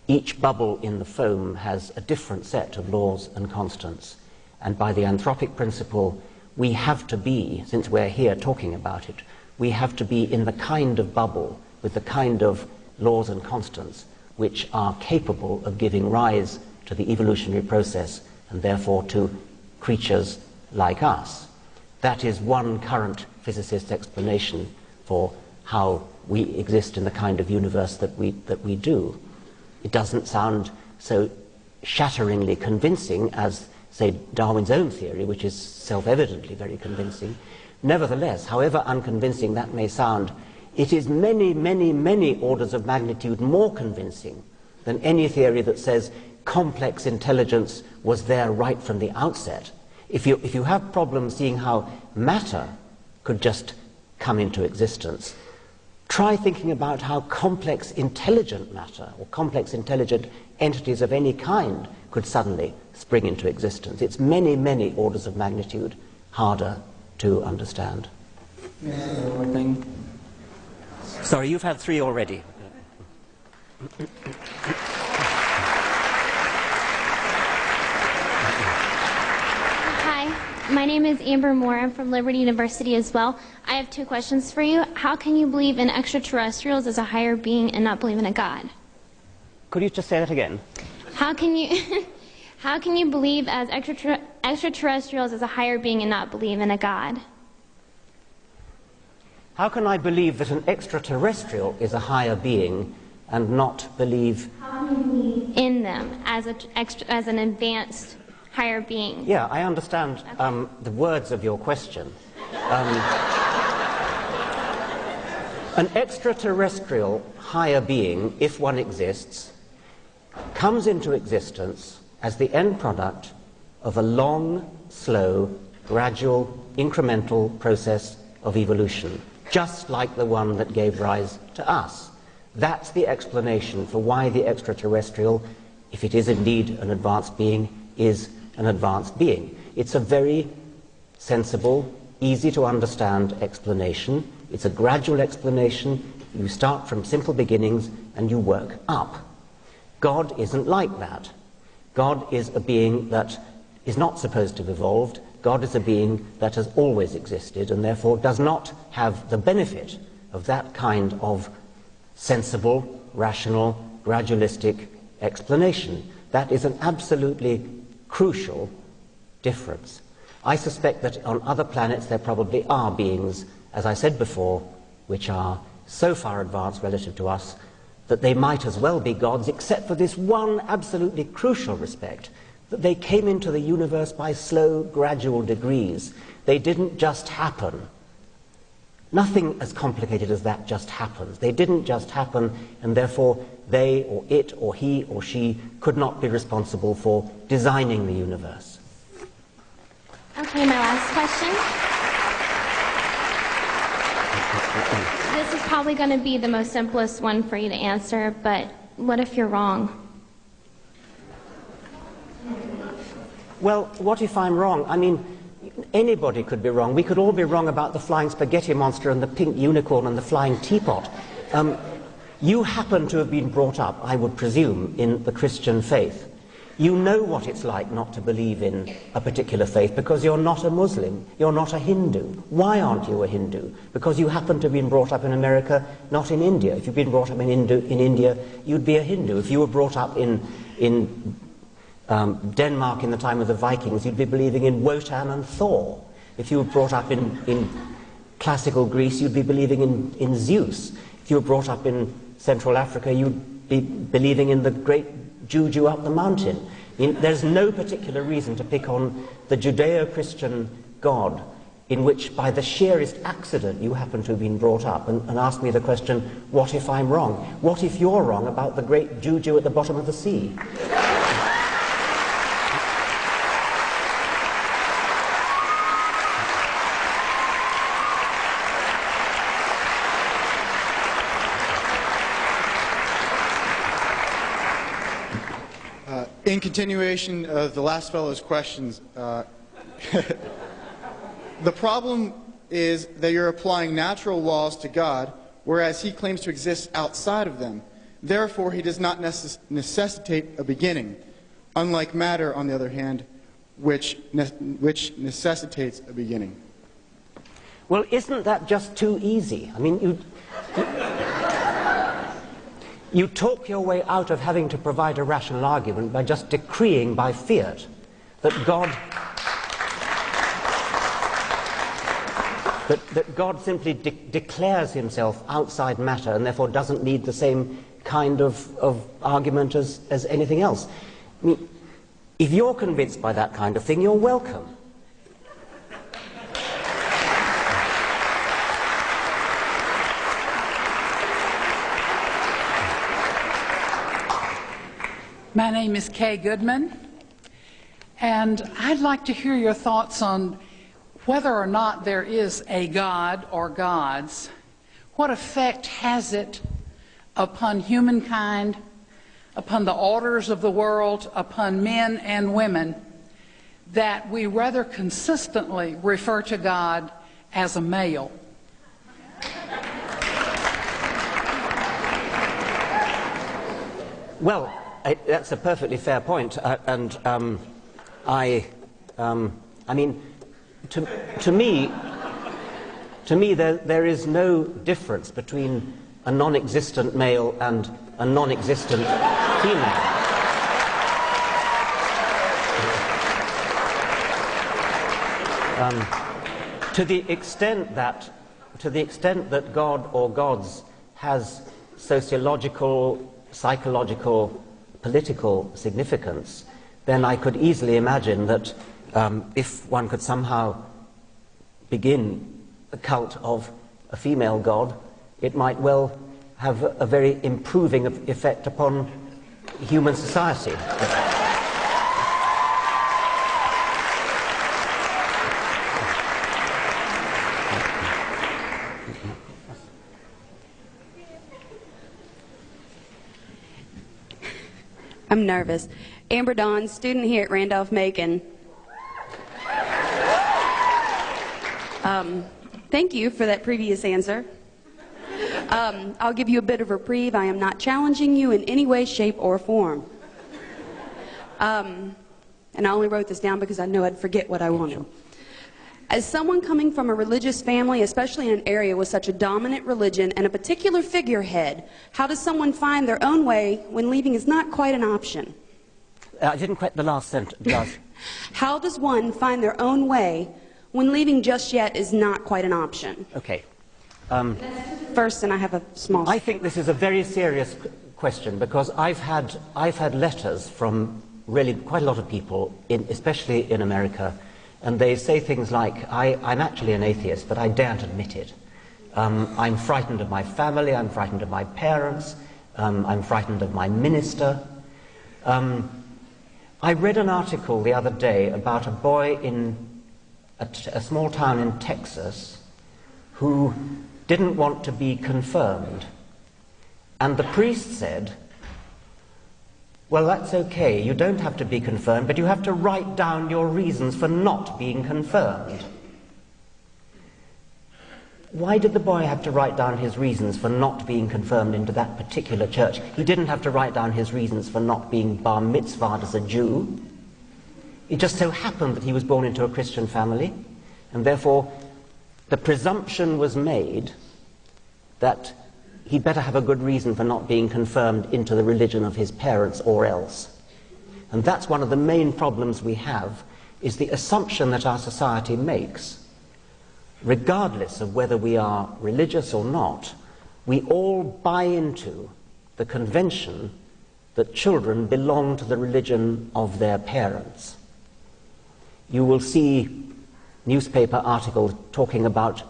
each bubble in the foam has a different set of laws and constants. And by the anthropic principle, we have to be, since we're here talking about it, we have to be in the kind of bubble with the kind of laws and constants which are capable of giving rise to the evolutionary process and therefore to creatures like us. That is one current physicist's explanation for how we exist in the kind of universe that we do. It doesn't sound so shatteringly convincing as, say, Darwin's own theory, which is self-evidently very convincing. Nevertheless, however unconvincing that may sound, it is many, many, many orders of magnitude more convincing than any theory that says complex intelligence was there right from the outset. If you have problems seeing how matter could just come into existence, try thinking about how complex intelligent matter or complex intelligent entities of any kind could suddenly spring into existence. It's many, many orders of magnitude harder to understand. May I say one more thing? Sorry, you've had 3 already. Hi, my name is Amber Moore. I'm from Liberty University as well. I have 2 questions for you. How can you believe in extraterrestrials as a higher being and not believe in a God? Could you just say that again? How can you how can you believe as extraterrestrials as a higher being and not believe in a God? How can I believe that an extraterrestrial is a higher being and not believe... How can you believe in them as an advanced higher being? Yeah, I understand the words of your question. An extraterrestrial higher being, if one exists, comes into existence as the end product of a long, slow, gradual, incremental process of evolution, just like the one that gave rise to us. That's the explanation for why the extraterrestrial, if it is indeed an advanced being, is an advanced being. It's a very sensible, easy to understand explanation. It's a gradual explanation. You start from simple beginnings and you work up. God isn't like that. God is a being that is not supposed to have evolved. God is a being that has always existed and therefore does not have the benefit of that kind of sensible, rational, gradualistic explanation. That is an absolutely crucial difference. I suspect that on other planets there probably are beings, as I said before, which are so far advanced relative to us that they might as well be gods, except for this one absolutely crucial respect, that they came into the universe by slow, gradual degrees. They didn't just happen. Nothing as complicated as that just happens. They didn't just happen, and therefore they or it or he or she could not be responsible for designing the universe. Okay, my last question. This is probably going to be the most simplest one for you to answer, but what if you're wrong? Well, what if I'm wrong? I mean, anybody could be wrong. We could all be wrong about the flying spaghetti monster and the pink unicorn and the flying teapot. You happen to have been brought up, I would presume, in the Christian faith. You know what it's like not to believe in a particular faith because you're not a Muslim, you're not a Hindu. Why aren't you a Hindu? Because you happen to have been brought up in America, not in India. If you've been brought up in India, you'd be a Hindu. If you were brought up in Denmark in the time of the Vikings, you'd be believing in Wotan and Thor. If you were brought up in classical Greece, you'd be believing in Zeus. If you were brought up in Central Africa, you'd be believing in the great Juju up the mountain. I mean, there's no particular reason to pick on the Judeo-Christian God in which, by the sheerest accident, you happen to have been brought up, and ask me the question, what if I'm wrong? What if you're wrong about the great Juju at the bottom of the sea? In continuation of the last fellow's questions, the problem is that you're applying natural laws to God, whereas he claims to exist outside of them. Therefore, he does not necessitate a beginning, unlike matter, on the other hand, which necessitates a beginning. Well, isn't that just too easy? I mean, you talk your way out of having to provide a rational argument by just decreeing by fiat that God simply declares himself outside matter and therefore doesn't need the same kind of argument as anything else. I mean, if you're convinced by that kind of thing, you're welcome. My name is Kay Goodman, and I'd like to hear your thoughts on whether or not there is a God or gods. What effect has it upon humankind, upon the orders of the world, upon men and women, that we rather consistently refer to God as a male? Well, that's a perfectly fair point, and I mean, to me, there is no difference between a non-existent male and a non-existent female. To the extent that God or gods has sociological, psychological, political significance, then I could easily imagine that if one could somehow begin a cult of a female god, it might well have a very improving effect upon human society. I'm nervous. Amber Dawn, student here at Randolph-Macon. Thank you for that previous answer. I'll give you a bit of reprieve. I am not challenging you in any way, shape, or form. And I only wrote this down because I know I'd forget what I wanted. As someone coming from a religious family, especially in an area with such a dominant religion and a particular figurehead, how does someone find their own way when leaving is not quite an option? I didn't quite the last sentence. How does one find their own way when leaving just yet is not quite an option? Okay. First, and I have a small... I think this is a very serious question because I've had letters from really quite a lot of people, especially in America, and they say things like, I'm actually an atheist, but I daren't admit it. I'm frightened of my family, I'm frightened of my parents, I'm frightened of my minister. I read an article the other day about a boy in a small town in Texas who didn't want to be confirmed. And the priest said, well, that's okay, you don't have to be confirmed, but you have to write down your reasons for not being confirmed. Why did the boy have to write down his reasons for not being confirmed into that particular church? He didn't have to write down his reasons for not being bar mitzvahed as a Jew. It just so happened that he was born into a Christian family, and therefore the presumption was made that he'd better have a good reason for not being confirmed into the religion of his parents or else. And that's one of the main problems we have, is the assumption that our society makes. Regardless of whether we are religious or not, we all buy into the convention that children belong to the religion of their parents. You will see newspaper articles talking about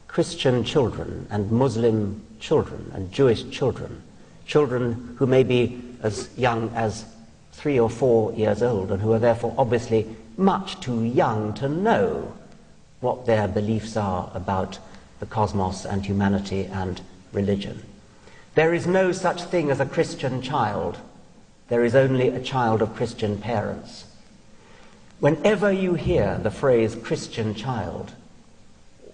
Christian children and Muslim children and Jewish children, children who may be as young as 3 or 4 years old and who are therefore obviously much too young to know what their beliefs are about the cosmos and humanity and religion. There is no such thing as a Christian child there is only a child of Christian parents. Whenever you hear the phrase Christian child,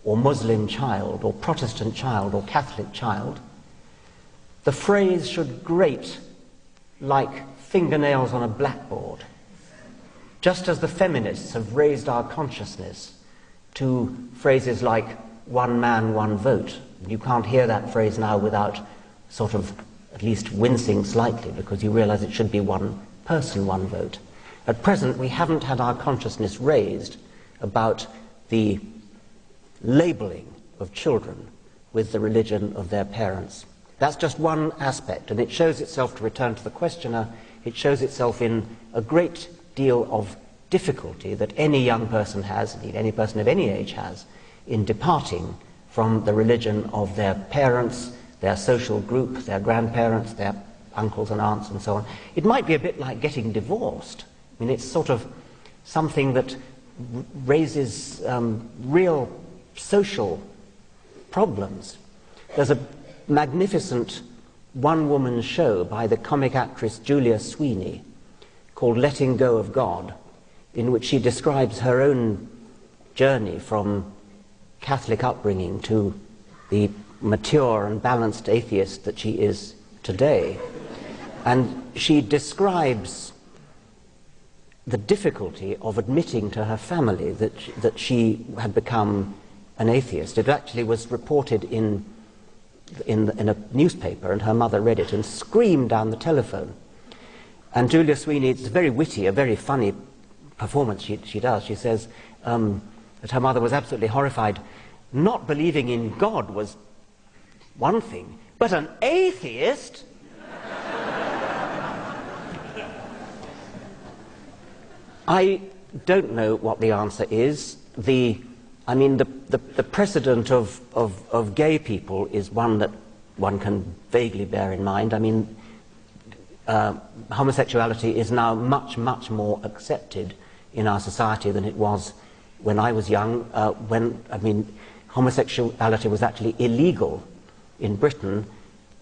or Muslim child, or Protestant child, or Catholic child, the phrase should grate like fingernails on a blackboard, just as the feminists have raised our consciousness to phrases like one man, one vote. You can't hear that phrase now without sort of at least wincing slightly, because you realize it should be one person, one vote. At present, we haven't had our consciousness raised about the labeling of children with the religion of their parents. That's just one aspect, and it shows itself, to return to the questioner, it shows itself in a great deal of difficulty that any young person has, indeed any person of any age has, in departing from the religion of their parents, their social group, their grandparents, their uncles and aunts and so on. It might be a bit like getting divorced. I mean, it's sort of something that raises real social problems. There's a magnificent one-woman show by the comic actress Julia Sweeney called Letting Go of God, in which she describes her own journey from Catholic upbringing to the mature and balanced atheist that she is today. And she describes the difficulty of admitting to her family that she had become an atheist. It actually was reported in a newspaper, and her mother read it and screamed down the telephone. And Julia Sweeney, it's very witty, a very funny performance she does. She says that her mother was absolutely horrified. Not believing in God was one thing, but an atheist? I don't know what the answer is. The precedent of gay people is one that one can vaguely bear in mind. I mean, homosexuality is now much, much more accepted in our society than it was when I was young, homosexuality was actually illegal in Britain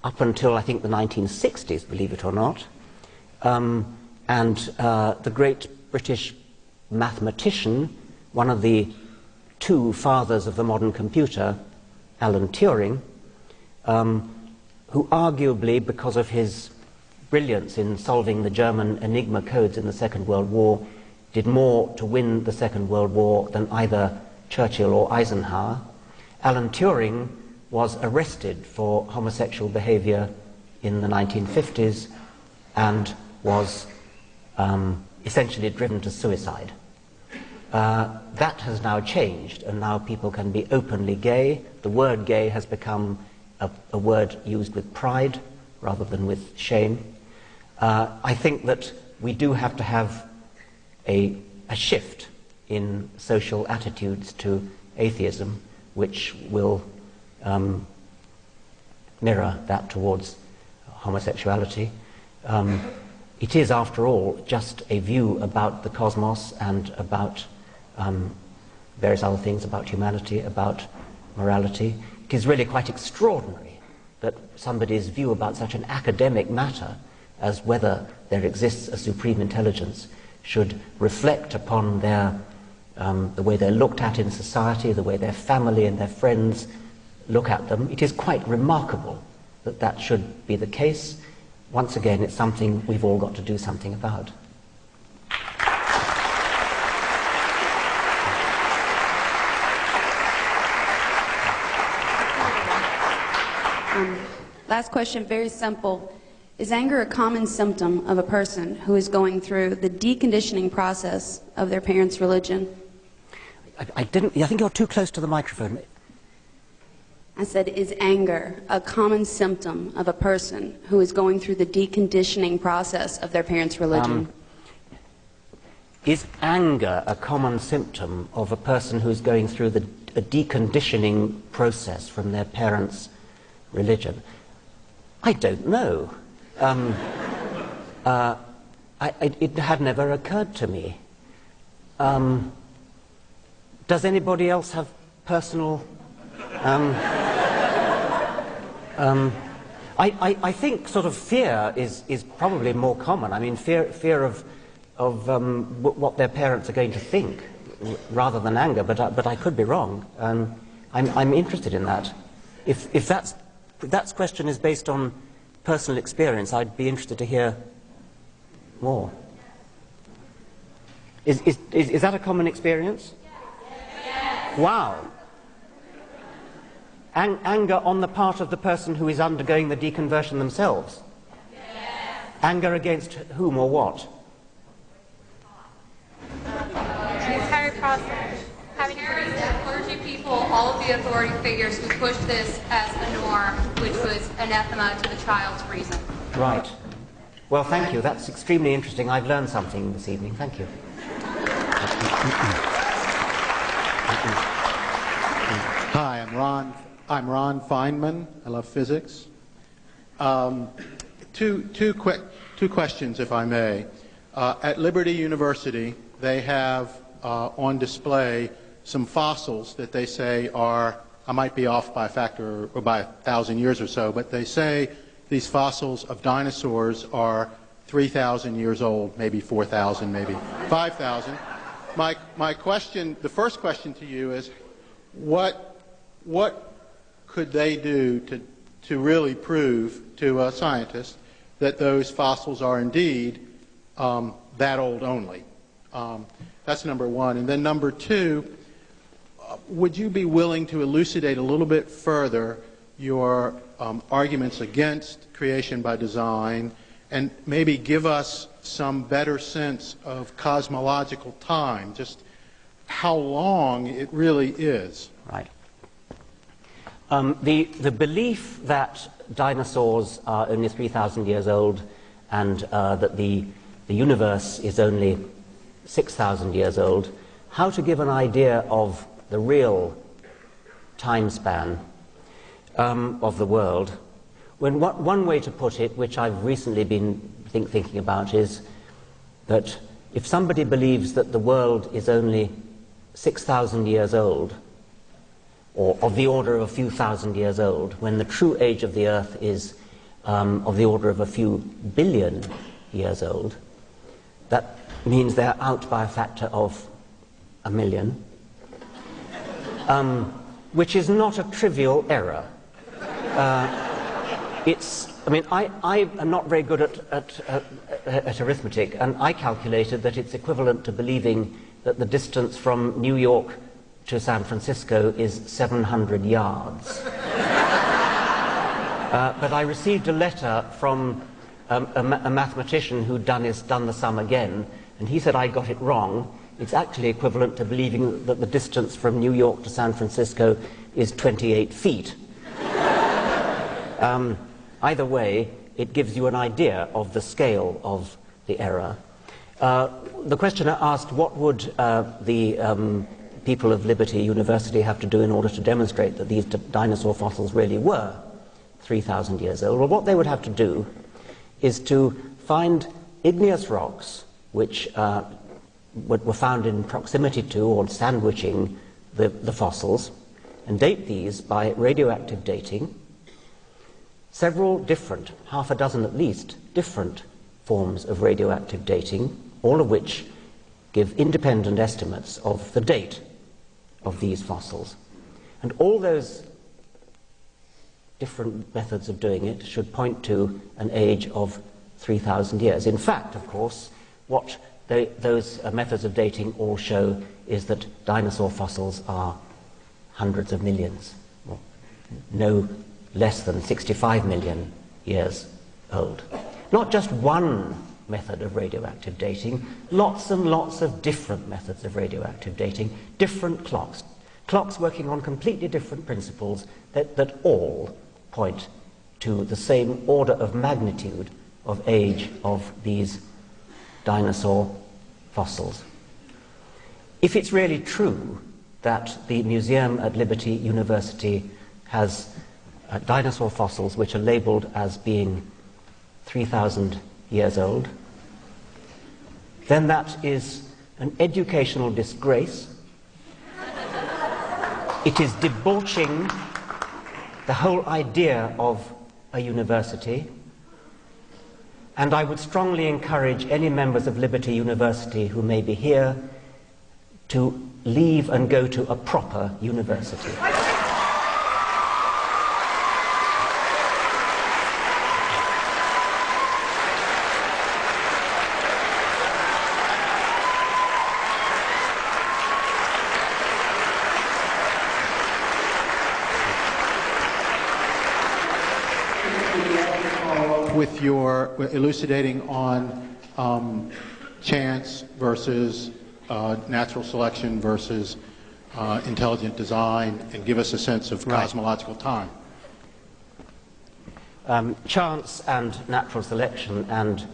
up until, I think, the 1960s, believe it or not. The great British mathematician, one of the two fathers of the modern computer, Alan Turing, who arguably, because of his brilliance in solving the German Enigma codes in the Second World War, did more to win the Second World War than either Churchill or Eisenhower. Alan Turing was arrested for homosexual behavior in the 1950s and was essentially driven to suicide. That has now changed, and now people can be openly gay. The word gay has become a word used with pride rather than with shame. I think that we do have to have a shift in social attitudes to atheism, which will mirror that towards homosexuality. It is, after all, just a view about the cosmos and about various other things, about humanity, about morality. It is really quite extraordinary that somebody's view about such an academic matter as whether there exists a supreme intelligence should reflect upon their the way they're looked at in society, the way their family and their friends look at them. It is quite remarkable that that should be the case. Once again, it's something we've all got to do something about. Last question, very simple. Is anger a common symptom of a person who is going through the deconditioning process of their parents' religion? I think you're too close to the microphone. I said, is anger a common symptom of a person who is going through the deconditioning process of their parents' religion? Is anger a common symptom of a person who's going through a deconditioning process from their parents' religion? I don't know. It had never occurred to me. Does anybody else have personal... I think sort of fear is probably more common. I mean, fear of what their parents are going to think, rather than anger. But I could be wrong. I'm interested in that. If that question is based on personal experience, I'd be interested to hear more. Is that a common experience? Yes. Wow. Anger on the part of the person who is undergoing the deconversion themselves? Yes. Anger against whom or what? The entire process. Having the clergy people, all of the authority figures who pushed this as a norm, which was anathema to the child's reason. Right. Well, thank you. That's extremely interesting. I've learned something this evening. Thank you. Hi, I'm Ron Feynman. I love physics. Two questions, if I may. At Liberty University, they have on display some fossils that they say are, I might be off by a factor or by 1,000 years or so, but they say these fossils of dinosaurs are 3,000 years old, maybe 4,000, maybe 5,000. My question, the first question to you is, what could they do to really prove to a scientist that those fossils are indeed that old only? That's number one. And then number two, would you be willing to elucidate a little bit further your arguments against creation by design, and maybe give us some better sense of cosmological time, just how long it really is? Right. The belief that dinosaurs are only 3,000 years old and that the universe is only 6,000 years old, how to give an idea of the real time span of the world, when one way to put it, which I've recently been thinking about, is that if somebody believes that the world is only 6,000 years old, or of the order of a few thousand years old, when the true age of the Earth is of the order of a few billion years old, that means they're out by a factor of 1 million, which is not a trivial error. I mean, I am not very good at arithmetic, and I calculated that it's equivalent to believing that the distance from New York to San Francisco is 700 yards. But I received a letter from a mathematician who'd done the sum again, and he said I got it wrong. It's actually equivalent to believing that the distance from New York to San Francisco is 28 feet. Either way, it gives you an idea of the scale of the error. The questioner asked what would the people of Liberty University have to do in order to demonstrate that these dinosaur fossils really were 3,000 years old. Well, what they would have to do is to find igneous rocks which were found in proximity to or sandwiching the fossils, and date these by radioactive dating. Several different, half a dozen at least, different forms of radioactive dating, all of which give independent estimates of the date of these fossils. And all those different methods of doing it should point to an age of 3,000 years. In fact, of course, what those methods of dating all show is that dinosaur fossils are hundreds of millions, or no less than 65 million years old. Not just one method of radioactive dating, lots and lots of different methods of radioactive dating, different clocks working on completely different principles that all point to the same order of magnitude of age of these dinosaur fossils. If it's really true that the museum at Liberty University has dinosaur fossils which are labeled as being 3,000 years old, then that is an educational disgrace. It is debauching the whole idea of a university, and I would strongly encourage any members of Liberty University who may be here to leave and go to a proper university. With your elucidating on chance versus natural selection versus intelligent design, and give us a sense of cosmological time. Chance and natural selection and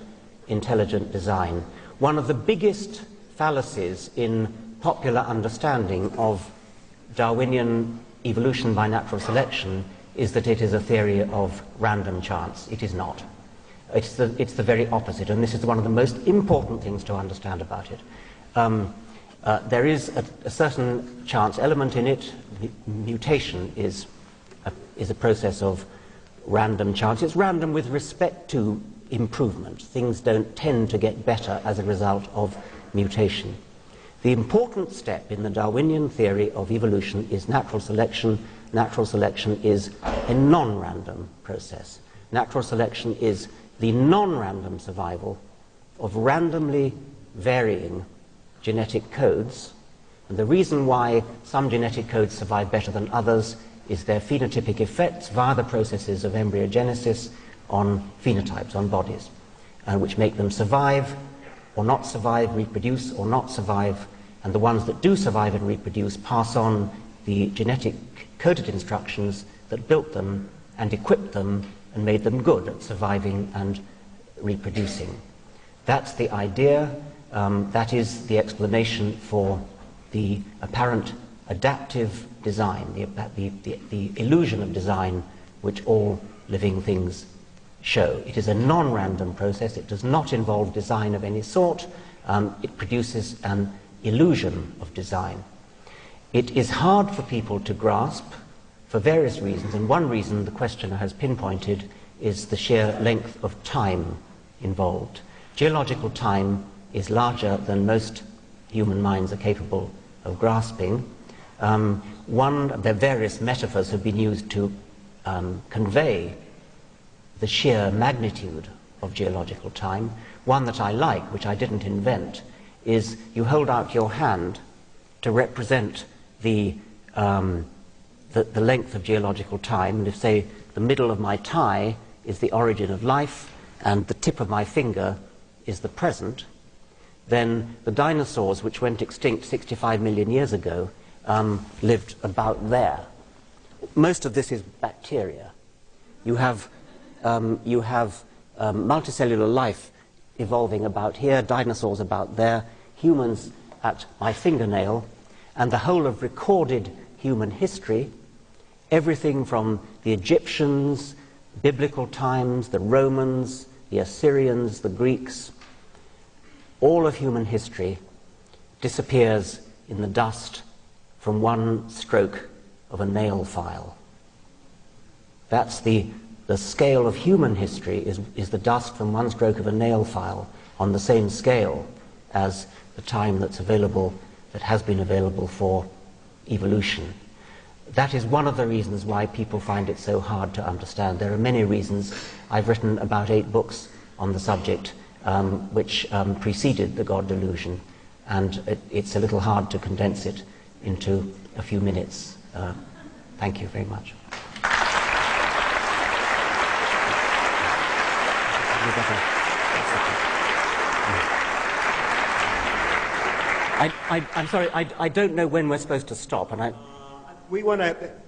intelligent design. One of the biggest fallacies in popular understanding of Darwinian evolution by natural selection is that it is a theory of random chance. It is not. It's the very opposite, and this is one of the most important things to understand about it. There is a certain chance element in it. Mutation is a process of random chance. It's random with respect to improvement. Things don't tend to get better as a result of mutation. The important step in the Darwinian theory of evolution is natural selection. Natural selection is a non-random process. Natural selection is the non-random survival of randomly varying genetic codes. And the reason why some genetic codes survive better than others is their phenotypic effects via the processes of embryogenesis on phenotypes, on bodies, which make them survive or not survive, reproduce or not survive, and the ones that do survive and reproduce pass on the genetic coded instructions that built them and equipped them and made them good at surviving and reproducing. That's the idea. That is the explanation for the apparent adaptive design, the illusion of design which all living things show. It is a non-random process. It does not involve design of any sort. It produces an illusion of design. It is hard for people to grasp for various reasons, and one reason the questioner has pinpointed is the sheer length of time involved. Geological time is larger than most human minds are capable of grasping. There various metaphors have been used to convey the sheer magnitude of geological time. One that I like, which I didn't invent, is you hold out your hand to represent the length of geological time, and if, say, the middle of my tie is the origin of life and the tip of my finger is the present, then the dinosaurs which went extinct 65 million years ago lived about there. Most of this is bacteria. You have multicellular life evolving about here, dinosaurs about there, humans at my fingernail, and the whole of recorded human history, everything from the Egyptians, biblical times, the Romans, the Assyrians, the Greeks, all of human history disappears in the dust from one stroke of a nail file. That's the scale of human history is the dust from one stroke of a nail file, on the same scale as the time that's available, that has been available for evolution. That is one of the reasons why people find it so hard to understand. There are many reasons. I've written about 8 books on the subject which preceded the God delusion, and it's a little hard to condense it into a few minutes. Thank you very much. I'm sorry, I don't know when we're supposed to stop, and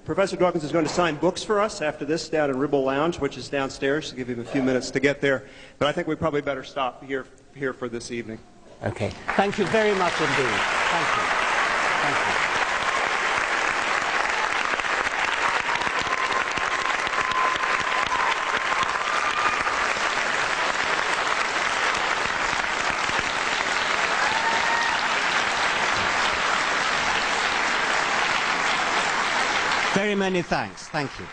Professor Dawkins is going to sign books for us after this down in Ribble Lounge, which is downstairs, to give him a few minutes to get there. But I think we probably better stop here for this evening. Okay. Thank you very much indeed. Thank you. Thank you. Very many thanks. Thank you.